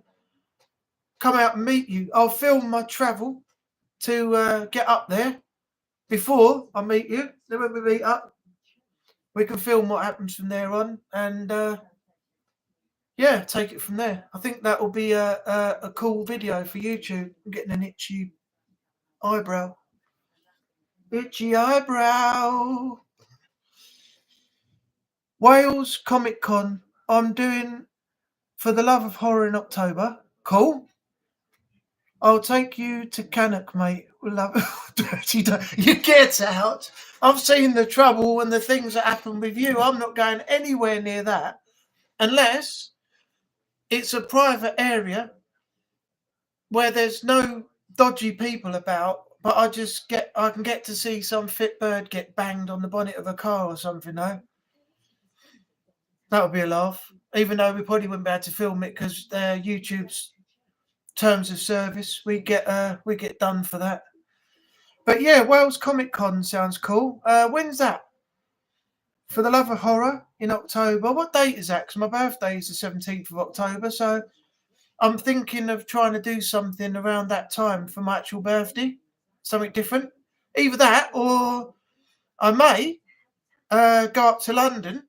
come out and meet you. I'll film my travel to get up there before I meet you. Then when we meet up, we can film what happens from there on, and yeah, take it from there. I think that will be a cool video for YouTube. I'm getting an itchy eyebrow. Itchy eyebrow. Wales Comic Con. I'm doing For the Love of Horror in October. Cool. I'll take you to Cannock, mate. Love dirty. You get out. I've seen the trouble and the things that happen with you. I'm not going anywhere near that unless it's a private area where there's no dodgy people about, but I can get to see some fit bird get banged on the bonnet of a car or something, though. That would be a laugh. Even though we probably wouldn't be able to film it because YouTube's terms of service, we get done for that. But yeah, Wales Comic Con sounds cool. When's that? For the Love of Horror in October. What date is that? Because my birthday is the 17th of October, so I'm thinking of trying to do something around that time for my actual birthday. Something different. Either that or I may go up to London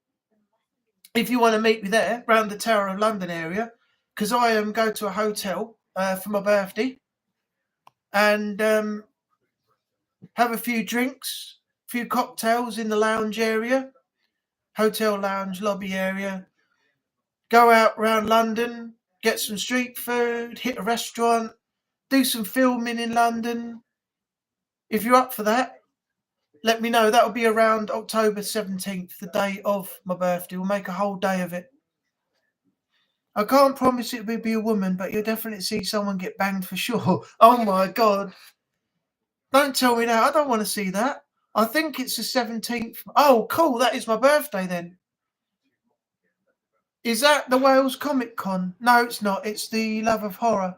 if you want to meet me there, around the Tower of London area, because I go to a hotel for my birthday and have a few drinks, a few cocktails in the lounge area, hotel lounge, lobby area, go out around London, get some street food, hit a restaurant, do some filming in London. If you're up for that, let me know. That'll be around October 17th, the day of my birthday. We'll make a whole day of it. I can't promise it will be a woman, but you'll definitely see someone get banged for sure. Oh my God. Don't tell me that. I don't want to see that. I think it's the 17th. Oh, cool. That is my birthday then. Is that the Wales Comic Con? No, it's not. It's the Love of Horror.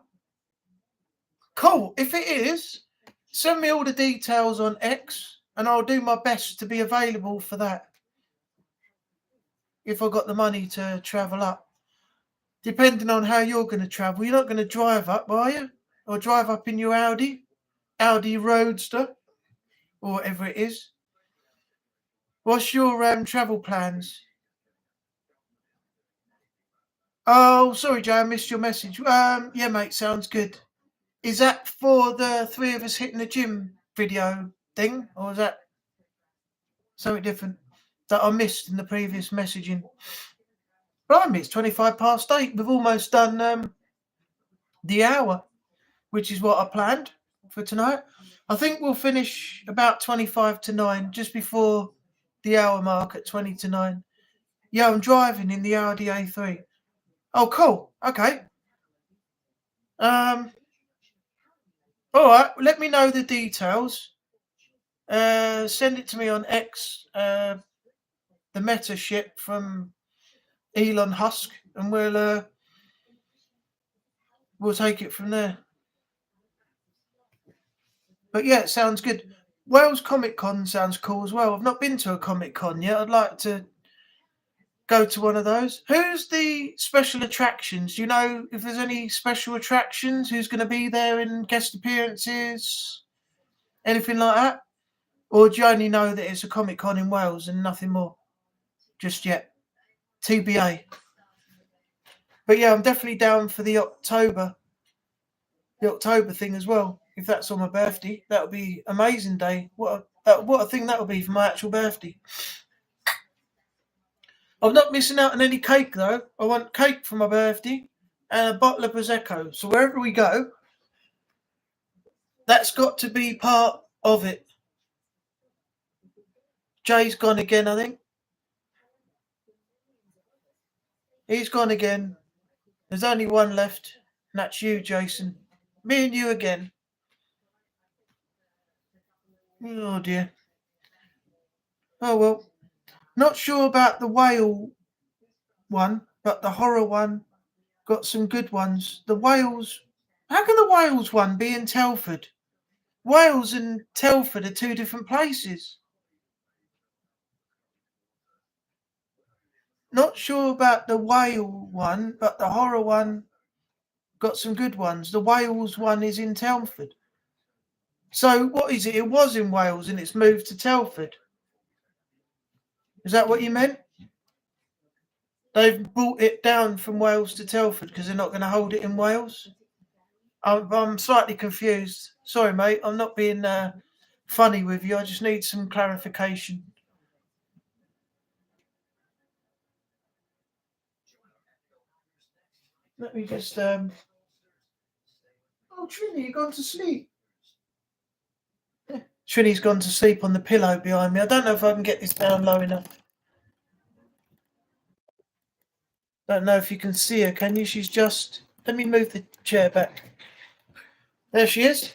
Cool. If it is, send me all the details on X and I'll do my best to be available for that. If I got the money to travel up. Depending on how you're going to travel. You're not going to drive up, are you? Or drive up in your Audi Roadster, or whatever it is. What's your travel plans? Oh, sorry, Joe, I missed your message. Yeah, mate, sounds good. Is that for the three of us hitting the gym video thing, or is that something different that I missed in the previous messaging? Blimey, it's 8:25. We've almost done the hour, which is what I planned for tonight. I think we'll finish about 25 to 9, just before the hour mark at 20 to 9. Yeah, I'm driving in the Audi A3. Oh, cool. Okay. All right. Let me know the details. Send it to me on X. The meta shit from Elon Musk, and we'll take it from there. But yeah, it sounds good. Wales Comic Con sounds cool as well. I've not been to a Comic Con yet. I'd like to go to one of those. Who's the special attractions? Do you know if there's any special attractions? Who's going to be there in guest appearances? Anything like that? Or do you only know that it's a Comic Con in Wales and nothing more? Just yet. TBA. But yeah, I'm definitely down for the October thing as well. If that's on my birthday, that would be amazing day. What a thing that would be for my actual birthday. I'm not missing out on any cake though. I want cake for my birthday and a bottle of Prosecco. So wherever we go, that's got to be part of it. Jay's gone again, I think. He's gone again. There's only one left, and that's you, Jason. Me and you again. Oh dear. Oh well. Not sure about the whale one, but the horror one got some good ones. The Wales. How can the Wales one be in Telford? Wales and Telford are two different places. Not sure about the whale one, but the horror one got some good ones. The Wales one is in Telford. So what is it? It was in Wales and it's moved to Telford. Is that what you meant? They've brought it down from Wales to Telford because they're not going to hold it in Wales. I'm slightly confused. Sorry, mate. I'm not being funny with you. I just need some clarification. Let me just. Oh, Trini, you gone to sleep? Yeah. Trini's gone to sleep on the pillow behind me. I don't know if I can get this down low enough. Don't know if you can see her, can you? She's just. Let me move the chair back. There she is.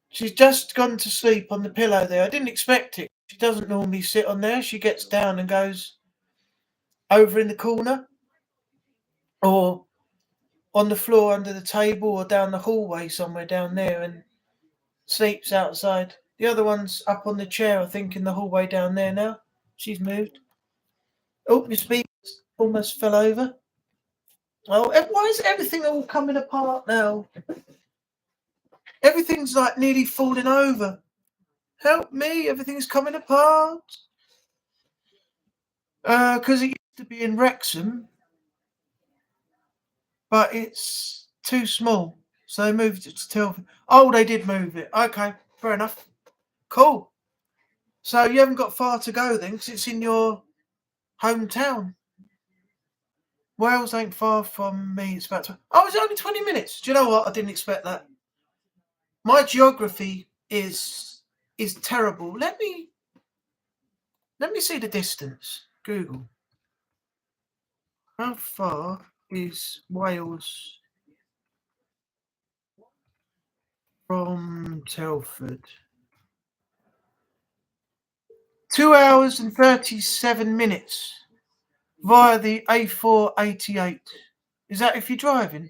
She's just gone to sleep on the pillow there. I didn't expect it. She doesn't normally sit on there. She gets down and goes over in the corner or on the floor under the table or down the hallway somewhere down there and sleeps outside. The other one's up on the chair, I think, in the hallway down there now. She's moved. Oh, your speaker almost fell over. Oh, why is everything all coming apart now? Everything's like nearly falling over. Help me, everything's coming apart. Because it used to be in Wrexham, but it's too small. So they moved it to Telford. Oh, they did move it. Okay, fair enough. Cool. So you haven't got far to go then, because it's in your hometown. Wales ain't far from me. It's about. Oh, it's only 20 minutes. Do you know what? I didn't expect that. My geography is terrible. Let me see the distance. Google. How far is Wales from Telford? 2 hours and 37 minutes via the A488. Is that if you're driving?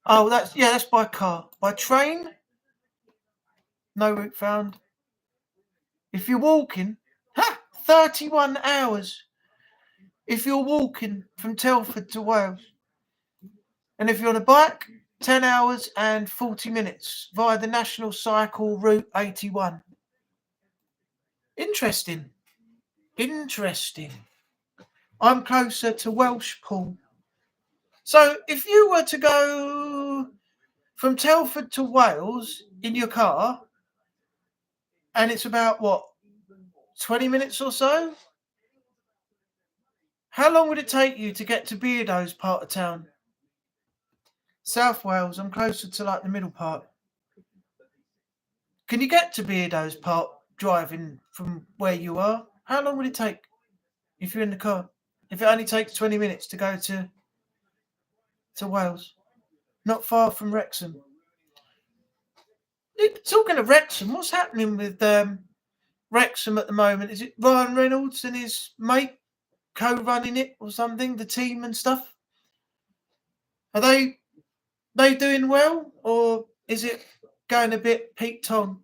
Oh, that's by car. By train? No route found. If you're walking, 31 hours. If you're walking from Telford to Wales. And if you're on a bike, 10 hours and 40 minutes via the National Cycle Route 81. Interesting. I'm closer to Welshpool. So if you were to go from Telford to Wales in your car, and it's about, 20 minutes or so? How long would it take you to get to Beardows part of town? South Wales, I'm closer to like the middle part. Can you get to Beardows part driving from where you are? How long would it take if you're in the car? If it only takes 20 minutes to go to Wales. Not far from Wrexham. Talking of Wrexham, what's happening with Wrexham at the moment? Is it Ryan Reynolds and his mate co-running it or something, the team and stuff? Are they doing well, or is it going a bit Pete Tong?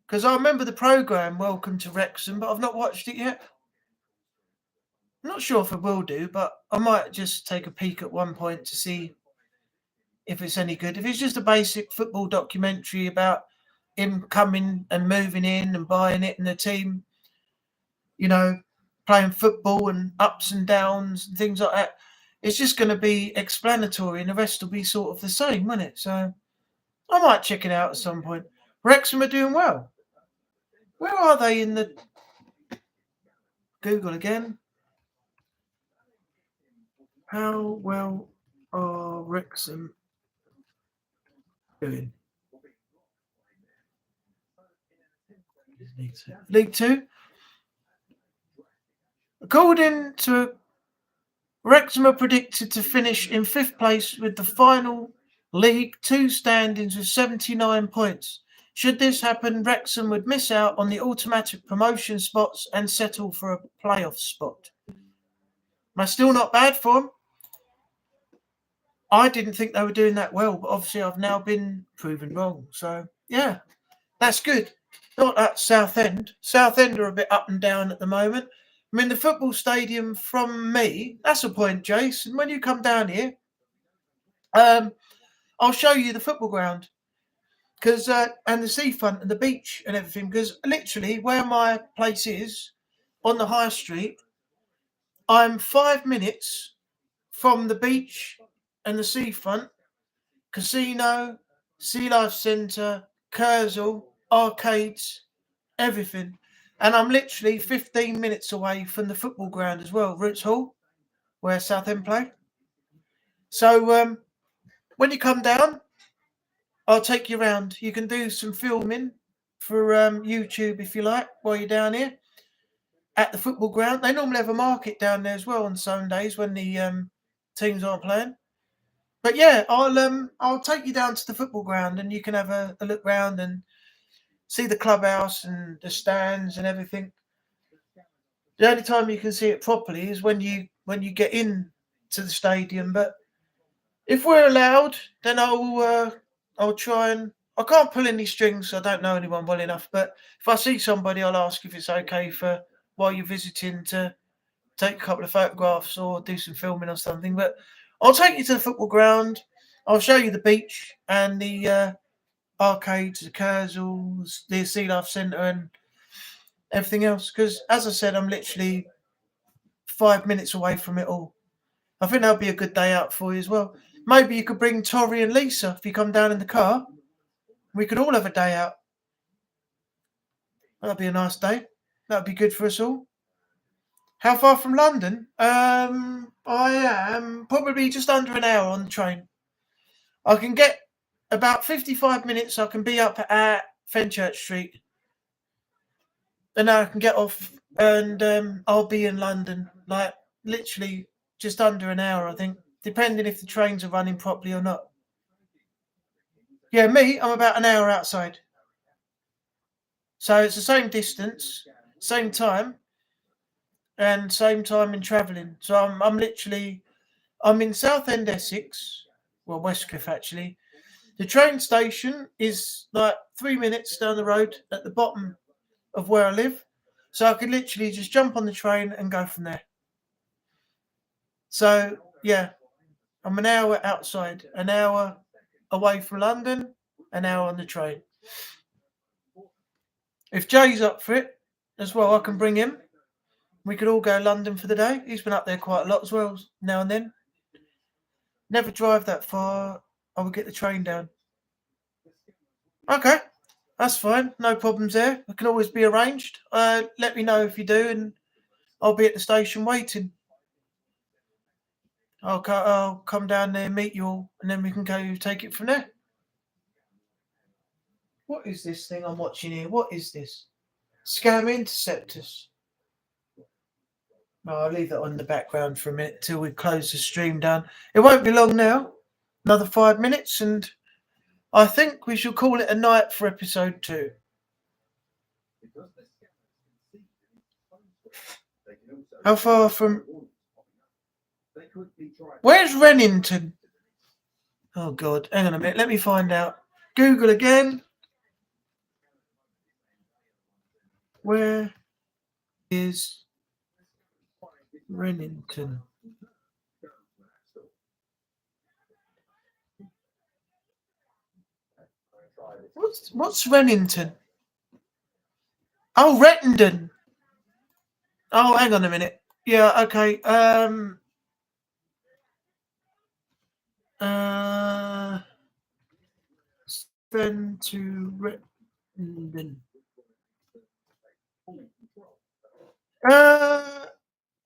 Because I remember the programme Welcome to Wrexham, but I've not watched it yet. I'm not sure if I will do, but I might just take a peek at one point to see if it's any good. If it's just a basic football documentary about him coming and moving in and buying it and the team, playing football and ups and downs and things like that, it's just going to be explanatory and the rest will be sort of the same, won't it? So I might check it out at some point. Wrexham are doing well. Where are they in the... Google again. How well are Wrexham doing? League Two. According to Wrexham, are predicted to finish in 5th place with the final League Two standings with 79 points. Should this happen, Wrexham would miss out on the automatic promotion spots and settle for a playoff spot. That's still not bad for them. I didn't think they were doing that well, but obviously I've now been proven wrong. So, yeah, that's good. Not at Southend. Southend are a bit up and down at the moment. I mean, the football stadium from me, that's a point, Jason. When you come down here, I'll show you the football ground. And the seafront and the beach and everything, because literally where my place is on the high street, I'm 5 minutes from the beach and the seafront, casino, Sea Life Centre, Kersal, arcades, everything. And I'm literally 15 minutes away from the football ground as well, Roots Hall, where Southend play. So when you come down, I'll take you around. You can do some filming for YouTube if you like while you're down here at the football ground. They normally have a market down there as well on Sundays when the teams aren't playing. But yeah, I'll take you down to the football ground and you can have a look round and see the clubhouse and the stands and everything. The only time you can see it properly is when you get in to the stadium. But if we're allowed, then I'll try and... I can't pull any strings, so I don't know anyone well enough. But if I see somebody, I'll ask if it's okay for while you're visiting to take a couple of photographs or do some filming or something. But I'll take you to the football ground. I'll show you the beach and the arcades, the Kersals, the Sea Life Centre and everything else. Because, as I said, I'm literally 5 minutes away from it all. I think that'll be a good day out for you as well. Maybe you could bring Tori and Lisa if you come down in the car. We could all have a day out. That'd be a nice day. That'd be good for us all. How far from London? I am probably just under an hour on the train. I can get about 55 minutes. I can be up at Fenchurch Street, and then I can get off, and I'll be in London. Like literally just under an hour, I think, depending if the trains are running properly or not. Yeah, I'm about an hour outside. So it's the same distance, same time, and same time in travelling. So I'm in Southend, Essex, well Westcliff actually. The train station is like 3 minutes down the road at the bottom of where I live. So I could literally just jump on the train and go from there. So yeah, I'm an hour outside, an hour away from London, an hour on the train. If Jay's up for it as well, I can bring him. We could all go London for the day. He's been up there quite a lot as well, now and then. Never drive that far. I will get the train down. Okay, that's fine. No problems there. It can always be arranged. Let me know if you do, and I'll be at the station waiting. I'll come down there, meet you all, and then we can go take it from there. What is this thing I'm watching here? What is this? Scam Interceptors. No, I'll leave that on the background for a minute till we close the stream down. It won't be long now. Another 5 minutes, and I think we shall call it a night for episode 2. How far from... Where's Rennington? Oh, God. Hang on a minute. Let me find out. Google again. Where is Rennington? What's Rennington? Oh, Rettendon. Oh, hang on a minute. Yeah, okay. Send to Rettendon.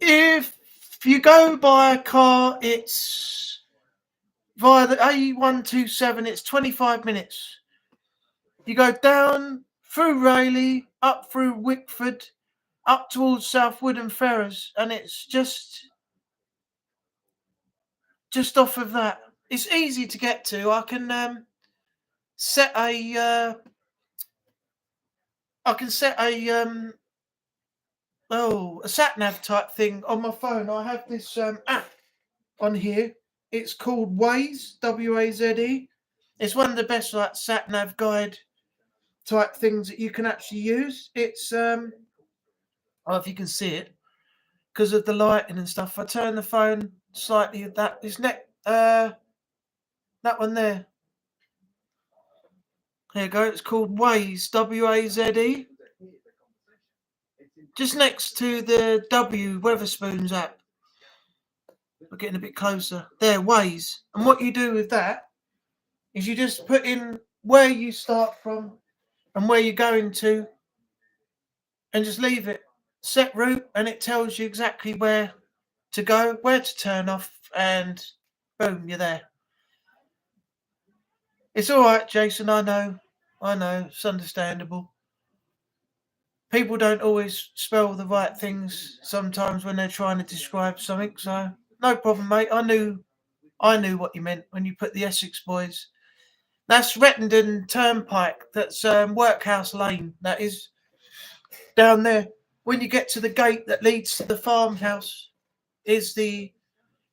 If you go by a car, it's via the A127. It's 25 minutes. You go down through Rayleigh, up through Wickford, up towards Southwood and Ferrers, and it's just off of that. It's easy to get to. I can set a a sat nav type thing on my phone. I have this app on here. It's called Waze, Waze. It's one of the best like sat nav guide type things that you can actually use. It's I don't know if you can see it because of the lighting and stuff. I turn the phone slightly. That one there. There you go. It's called Waze, Waze. Just next to the Weatherspoons app. We're getting a bit closer. There, Waze. And what you do with that is you just put in where you start from and where you're going to and just leave it. Set route, and it tells you exactly where to go, where to turn off, and boom, you're there. It's all right, Jason. I know. It's understandable. People don't always spell the right things sometimes when they're trying to describe something. So no problem, mate. I knew what you meant when you put the Essex Boys. That's Rettendon Turnpike. That's Workhouse Lane. That is down there. When you get to the gate that leads to the farmhouse, is the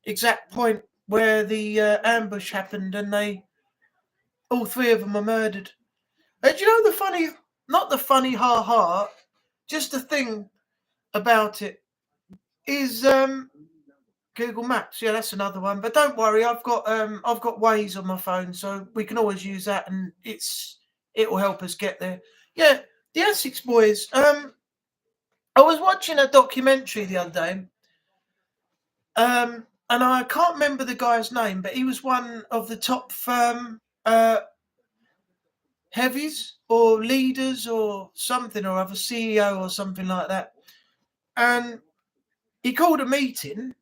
exact point where the ambush happened, and all 3 of them were murdered. Do you know the funny, not the funny ha, just the thing about it is Google Maps. Yeah, that's another one. But don't worry, I've got Waze on my phone, so we can always use that, and it will help us get there. Yeah, the Essex Boys. I was watching a documentary the other day, and I can't remember the guy's name, but he was one of the top heavies or leaders or something or other, CEO or something like that. And he called a meeting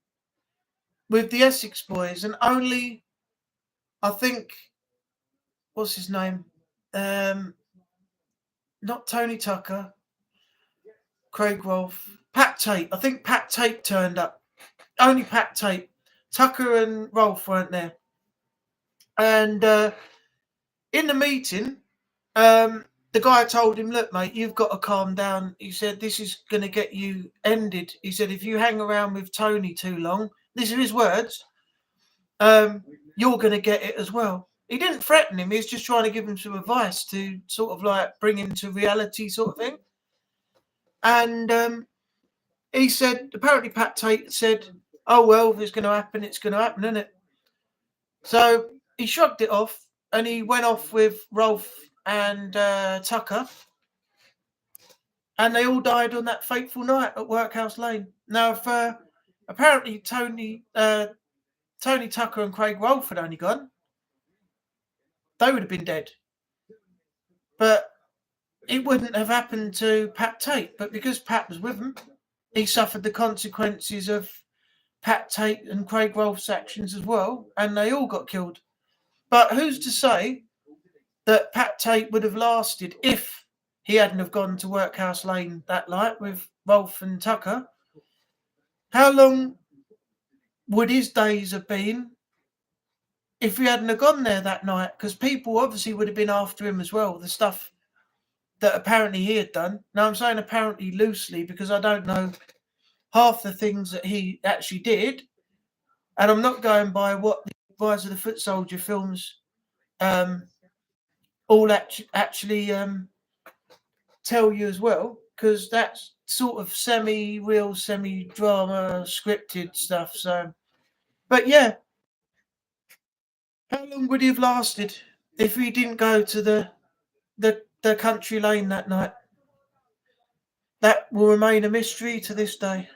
with the Essex boys, and only, I think, what's his name? Not Tony Tucker, Craig Rolfe, Pat Tate. I think Pat Tate turned up. Only Pat Tate. Tucker and Rolfe weren't there. And in the meeting, the guy told him, look, mate, you've got to calm down. He said, this is going to get you ended. He said, if you hang around with Tony too long, these are his words, you're going to get it as well. He didn't threaten him. He was just trying to give him some advice to sort of like bring him to reality sort of thing. And he said, apparently Pat Tate said, oh, well, if it's going to happen, it's going to happen, isn't it? So he shrugged it off and he went off with Rolfe and Tucker. And they all died on that fateful night at Workhouse Lane. Now, if apparently Tony Tucker and Craig Rolfe had only gone, they would have been dead. But it wouldn't have happened to Pat Tate. But because Pat was with him, he suffered the consequences of Pat Tate and Craig Rolfe's actions as well, and they all got killed. But who's to say that Pat Tate would have lasted if he hadn't have gone to Workhouse Lane that night with Rolfe and Tucker? How long would his days have been if he hadn't have gone there that night? Because people obviously would have been after him as well, the stuff that apparently he had done. Now, I'm saying apparently loosely because I don't know half the things that he actually did. And I'm not going by what the Rise of the Foot Soldier films all actually tell you as well, because that's sort of semi-real, semi-drama, scripted stuff. So, but yeah, how long would he have lasted if he didn't go to the country lane that night? That will remain a mystery to this day.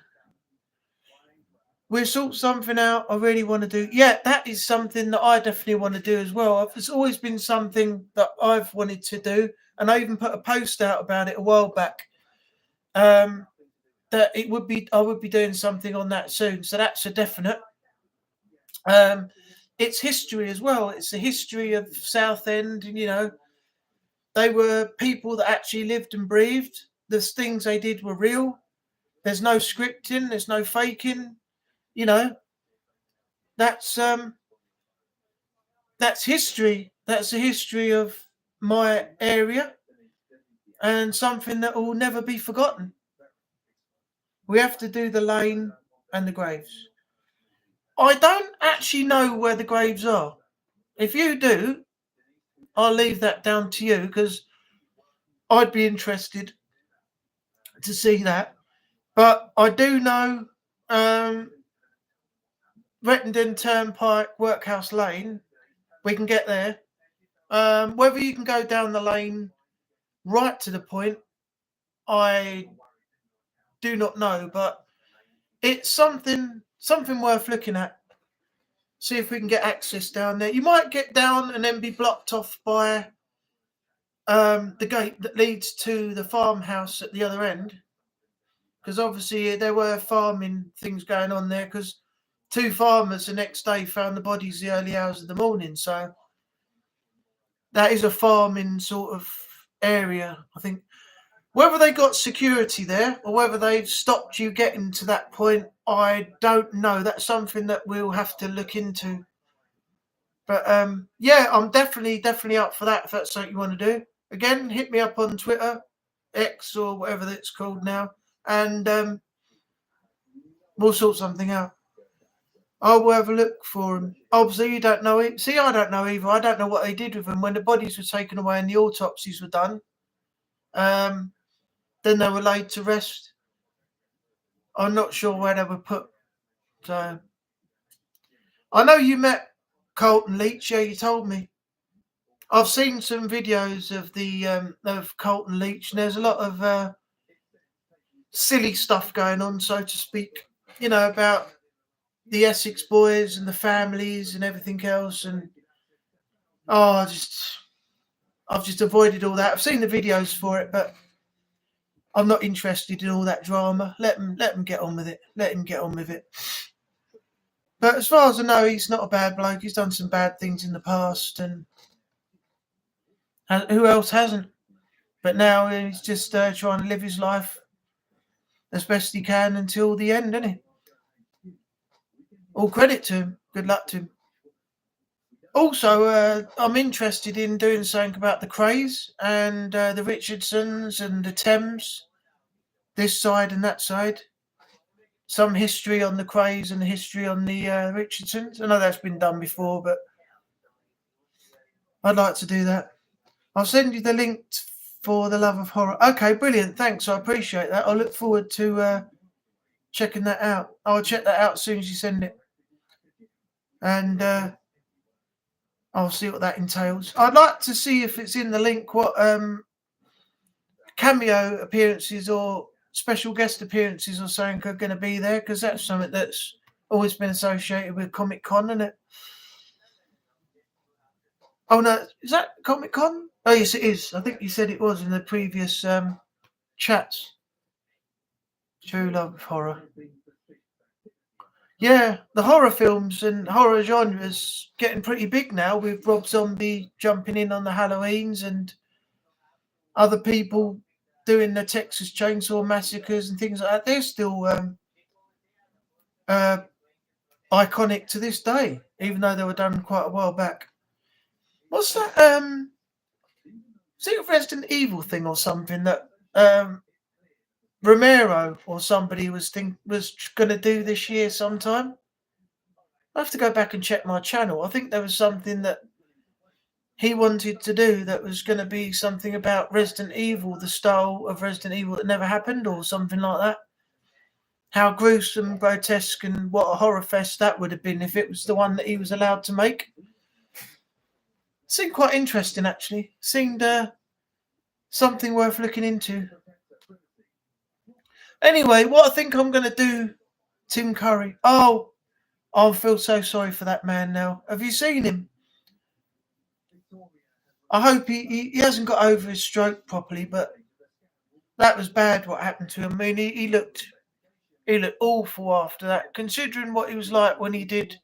We'll sort something out. I really want to do. Yeah, that is something that I definitely want to do as well. It's always been something that I've wanted to do, and I even put a post out about it a while back. That I would be doing something on that soon. So that's a definite. It's history as well. It's the history of Southend, and they were people that actually lived and breathed. The things they did were real. There's no scripting. There's no faking. That's history. That's the history of my area, and something that will never be forgotten. We have to do the lane and the graves. I don't actually know where the graves are. If you do, I'll leave that down to you, because I'd be interested to see that. But I do know Rettendon Turnpike, Workhouse Lane, we can get there. Whether you can go down the lane right to the point, I do not know, but it's something worth looking at. See if we can get access down there. You might get down and then be blocked off by the gate that leads to the farmhouse at the other end, because obviously there were farming things going on there, because 2 farmers the next day found the bodies the early hours of the morning. So that is a farming sort of area, I think. Whether they got security there or whether they've stopped you getting to that point, I don't know. That's something that we'll have to look into. But yeah, I'm definitely up for that if that's something you want to do. Again, hit me up on Twitter, X or whatever it's called now, and we'll sort something out. I will have a look for them. Obviously, you don't know it. See, I don't know either. I don't know what they did with them when the bodies were taken away and the autopsies were done. Then they were laid to rest. I'm not sure where they were put. So I know you met Colton Leach. Yeah, you told me. I've seen some videos of the of Colton Leach, and there's a lot of silly stuff going on, so to speak. About the Essex boys and the families and everything else, and I've just avoided all that. I've seen the videos for it, but I'm not interested in all that drama. Let him get on with it. Let him get on with it. But as far as I know, he's not a bad bloke. He's done some bad things in the past, and who else hasn't? But now he's just trying to live his life as best he can until the end, isn't he? All credit to him. Good luck to him. Also, I'm interested in doing something about the Krays and the Richardsons and the Thames, this side and that side. Some history on the Krays and the history on the Richardsons. I know that's been done before, but I'd like to do that. I'll send you the link for The Love of Horror. Okay, brilliant. Thanks. I appreciate that. I'll look forward to checking that out. I'll check that out as soon as you send it. And I'll see what that entails. I'd like to see if it's in the link what cameo appearances or special guest appearances or something are going to be there, because that's something that's always been associated with Comic Con, isn't it? Oh no, is that Comic Con? Oh yes, it is. I think you said it was in the previous chats. True Love of Horror. Yeah, the horror films and horror genres getting pretty big now, with Rob Zombie jumping in on the Halloweens and other people doing the Texas Chainsaw Massacres and things like that. They're still iconic to this day, even though they were done quite a while back. What's that? Is it a Resident Evil thing or something that Romero or somebody was going to do this year sometime? I have to go back and check my channel. I think there was something that he wanted to do that was going to be something about Resident Evil, the style of Resident Evil that never happened, or something like that. How gruesome, grotesque, and what a horror fest that would have been if it was the one that he was allowed to make. Seemed quite interesting, actually. Seemed something worth looking into. Anyway, what I think I'm going to do, Tim Curry. Oh, I feel so sorry for that man now. Have you seen him? I hope he hasn't got over his stroke properly, but that was bad what happened to him. I mean, he looked awful after that, considering what he was like when he did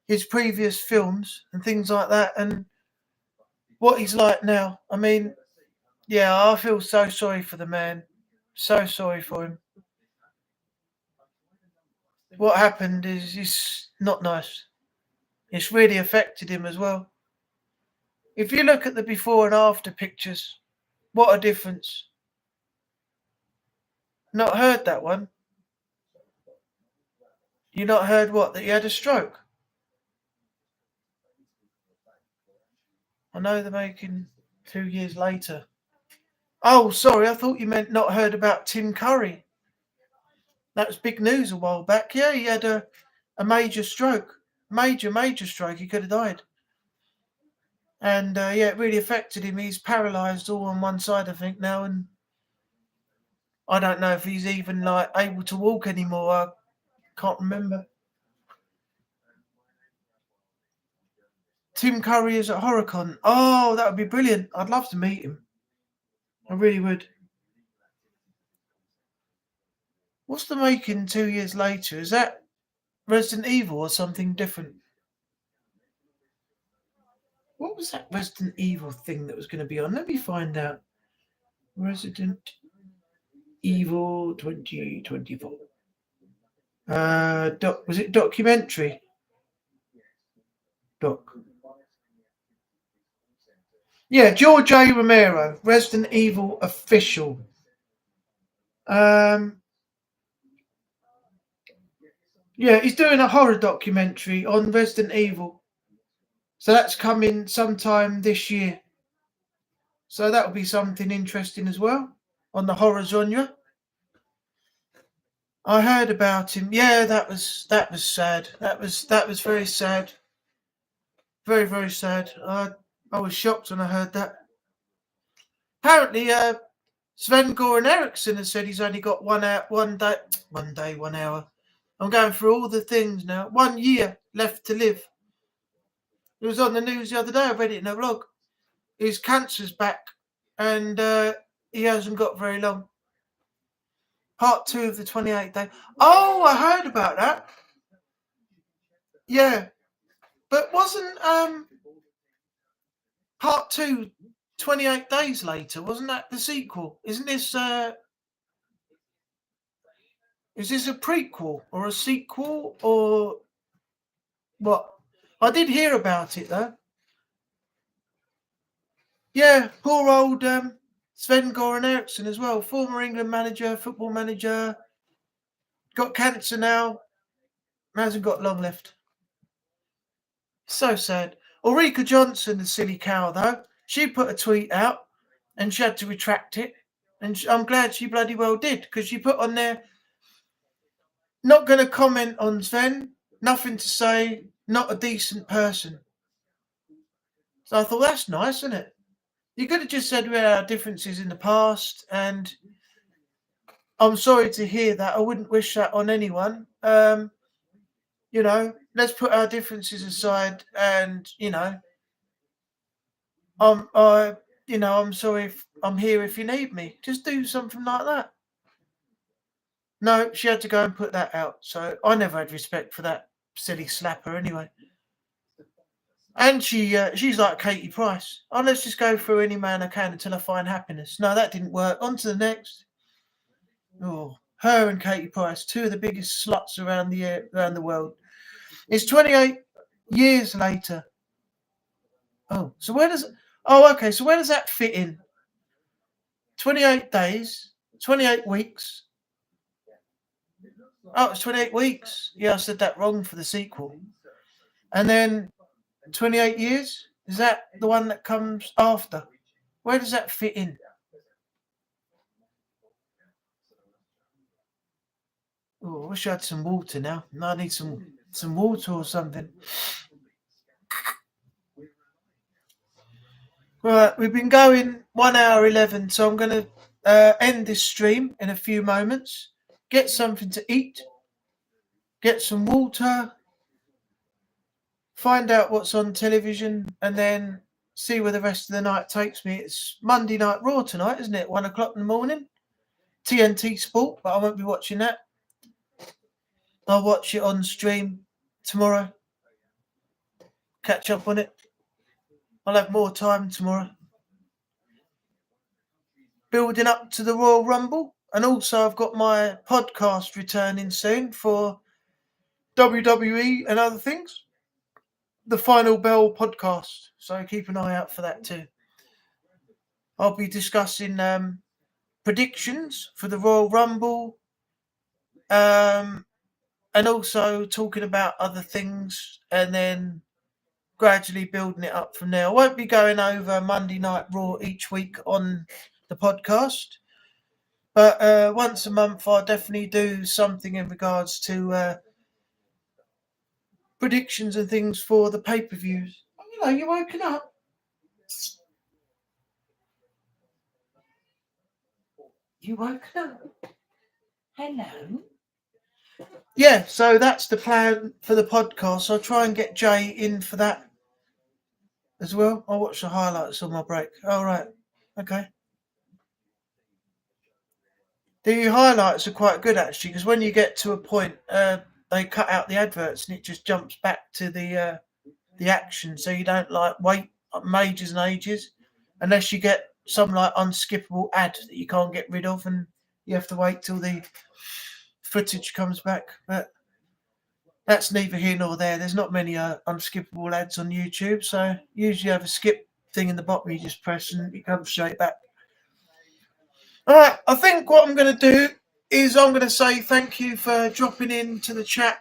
his previous films and things like that, and what he's like now. I mean, yeah, I feel so sorry for the man. So sorry for him. What happened is not nice. It's really affected him as well. If you look at the before and after pictures, what a difference. Not heard that one? You not heard what? That he had a stroke? I know they're making 2 years later. Oh, sorry, I thought you meant not heard about Tim Curry. That was big news a while back. Yeah, he had a major stroke. Major stroke. He could have died. And yeah, it really affected him. He's paralysed all on one side, I think, now. And I don't know if he's even like able to walk anymore. I can't remember. Tim Curry is at HorrorCon. Oh, that would be brilliant. I'd love to meet him. I really would. What's the making 2 years later? Is that Resident Evil or something different? What was that Resident Evil thing that was going to be on? Let me find out. Resident Evil 2024. Was it documentary? Doc. Yeah, George A. Romero, Resident Evil official. Yeah, he's doing a horror documentary on Resident Evil. So that's coming sometime this year. So that'll be something interesting as well on the horror genre. I heard about him. Yeah, that was sad. That was very sad. Very, very sad. I was shocked when I heard that. Apparently, Sven-Goran Eriksson has said he's only got 1 hour. I'm going through all the things now. 1 year left to live. It was on the news the other day. I read it in a blog. His cancer's back, and he hasn't got very long. Part 2 of the 28 Day. Oh, I heard about that. Yeah. But wasn't Part 2 28 Days Later? Wasn't that the sequel? Isn't this is this a prequel or a sequel or what? I did hear about it though. Yeah, poor old Sven-Göran Eriksson as well, former England manager, football manager, got cancer now, hasn't got long left. So sad. Ulrika Johnson, the silly cow though, she put a tweet out and she had to retract it, and I'm glad she bloody well did, because she put on there, not going to comment on Sven, nothing to say, not a decent person. So I thought, that's nice, isn't it? You could have just said we had our differences in the past, and I'm sorry to hear that. I wouldn't wish that on anyone. You know, let's put our differences aside, and I'm sorry if I'm here if you need me. Just do something like that. No, she had to go and put that out. So I never had respect for that silly slapper anyway. And she's like Katie Price. Oh, let's just go through any man I can until I find happiness. No, that didn't work. On to the next. Oh, her and Katie Price, two of the biggest sluts around the world. It's 28 years later. Oh, so where does? Oh, okay. So where does that fit in? 28 days, 28 weeks. Oh, it's 28 weeks. Yeah, I said that wrong for the sequel. And then 28 years? Is that the one that comes after? Where does that fit in? Oh, I wish I had some water now. No, I need some water or something. Right, we've been going 1 hour 11, so I'm going to end this stream in a few moments. Get something to eat, get some water, find out what's on television, and then see where the rest of the night takes me. It's Monday Night Raw tonight, isn't it? 1 o'clock in the morning. TNT Sport, but I won't be watching that. I'll watch it on stream tomorrow. Catch up on it. I'll have more time tomorrow. Building up to the Royal Rumble. And also I've got my podcast returning soon for WWE and other things. The Final Bell podcast. So keep an eye out for that too. I'll be discussing predictions for the Royal Rumble. And also talking about other things, and then gradually building it up from there. I won't be going over Monday Night Raw each week on the podcast, but once a month I'll definitely do something in regards to predictions and things for the pay-per-views. You're woken up. You woken up. Hello. Yeah, so that's the plan for the podcast. I'll try and get Jay in for that as well. I'll watch the highlights on my break. All right. Okay. The highlights are quite good actually, because when you get to a point, they cut out the adverts and it just jumps back to the action, so you don't wait ages and ages, unless you get some unskippable ad that you can't get rid of, and you have to wait till the footage comes back. But that's neither here nor there. There's not many unskippable ads on YouTube, so usually you have a skip thing in the bottom you just press and it comes straight back. All right, I think what I'm going to do is I'm going to say thank you for dropping into the chat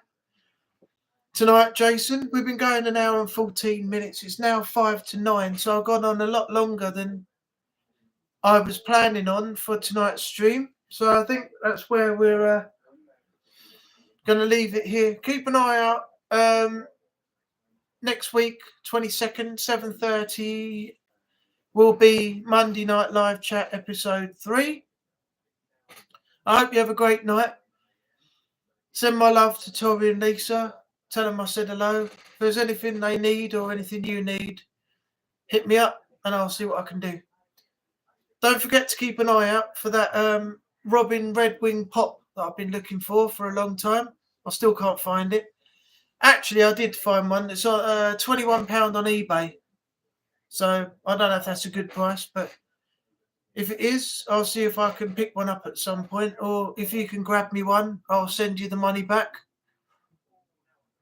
tonight, Jason. We've been going 1 hour and 14 minutes. It's now 5 to 9, so I've gone on a lot longer than I was planning on for tonight's stream. So I think that's where we're going to leave it here. Keep an eye out. Next week, 22nd, 7:30, will be Monday Night Live Chat episode 3. I hope you have a great night. Send my love to Tori and Lisa. Tell them I said hello. If there's anything they need or anything you need, hit me up and I'll see what I can do. Don't forget to keep an eye out for that Robin Red Wing Pop that I've been looking for a long time. I still can't find it. Actually, I did find one. It's £21 on eBay. So I don't know if that's a good price, but if it is, I'll see if I can pick one up at some point. Or if you can grab me one, I'll send you the money back.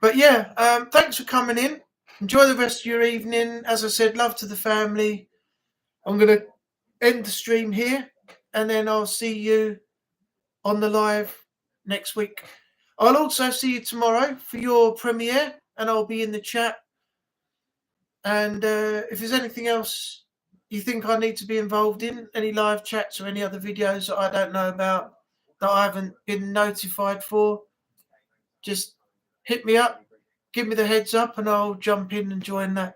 But yeah, thanks for coming in. Enjoy the rest of your evening. As I said, love to the family. I'm going to end the stream here, and then I'll see you on the live next week. I'll also see you tomorrow for your premiere, and I'll be in the chat. And if there's anything else you think I need to be involved in, any live chats or any other videos that I don't know about, that I haven't been notified for, just hit me up, give me the heads up, and I'll jump in and join that.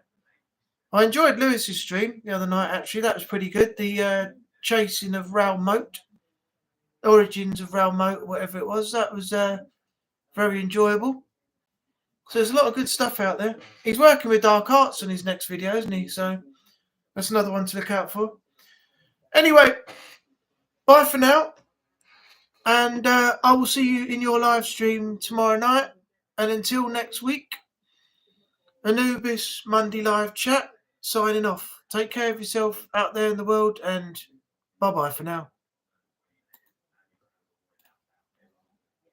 I enjoyed Lewis's stream the other night, actually. That was pretty good. The chasing of Raoul Moat, origins of Raoul Moat, whatever it was. That was very enjoyable. So there's a lot of good stuff out there. He's working with Dark Arts on his next video, isn't he? So that's another one to look out for. Anyway, bye for now. And I will see you in your live stream tomorrow night. And until next week, Anubis Monday Live Chat signing off. Take care of yourself out there in the world, and bye-bye for now.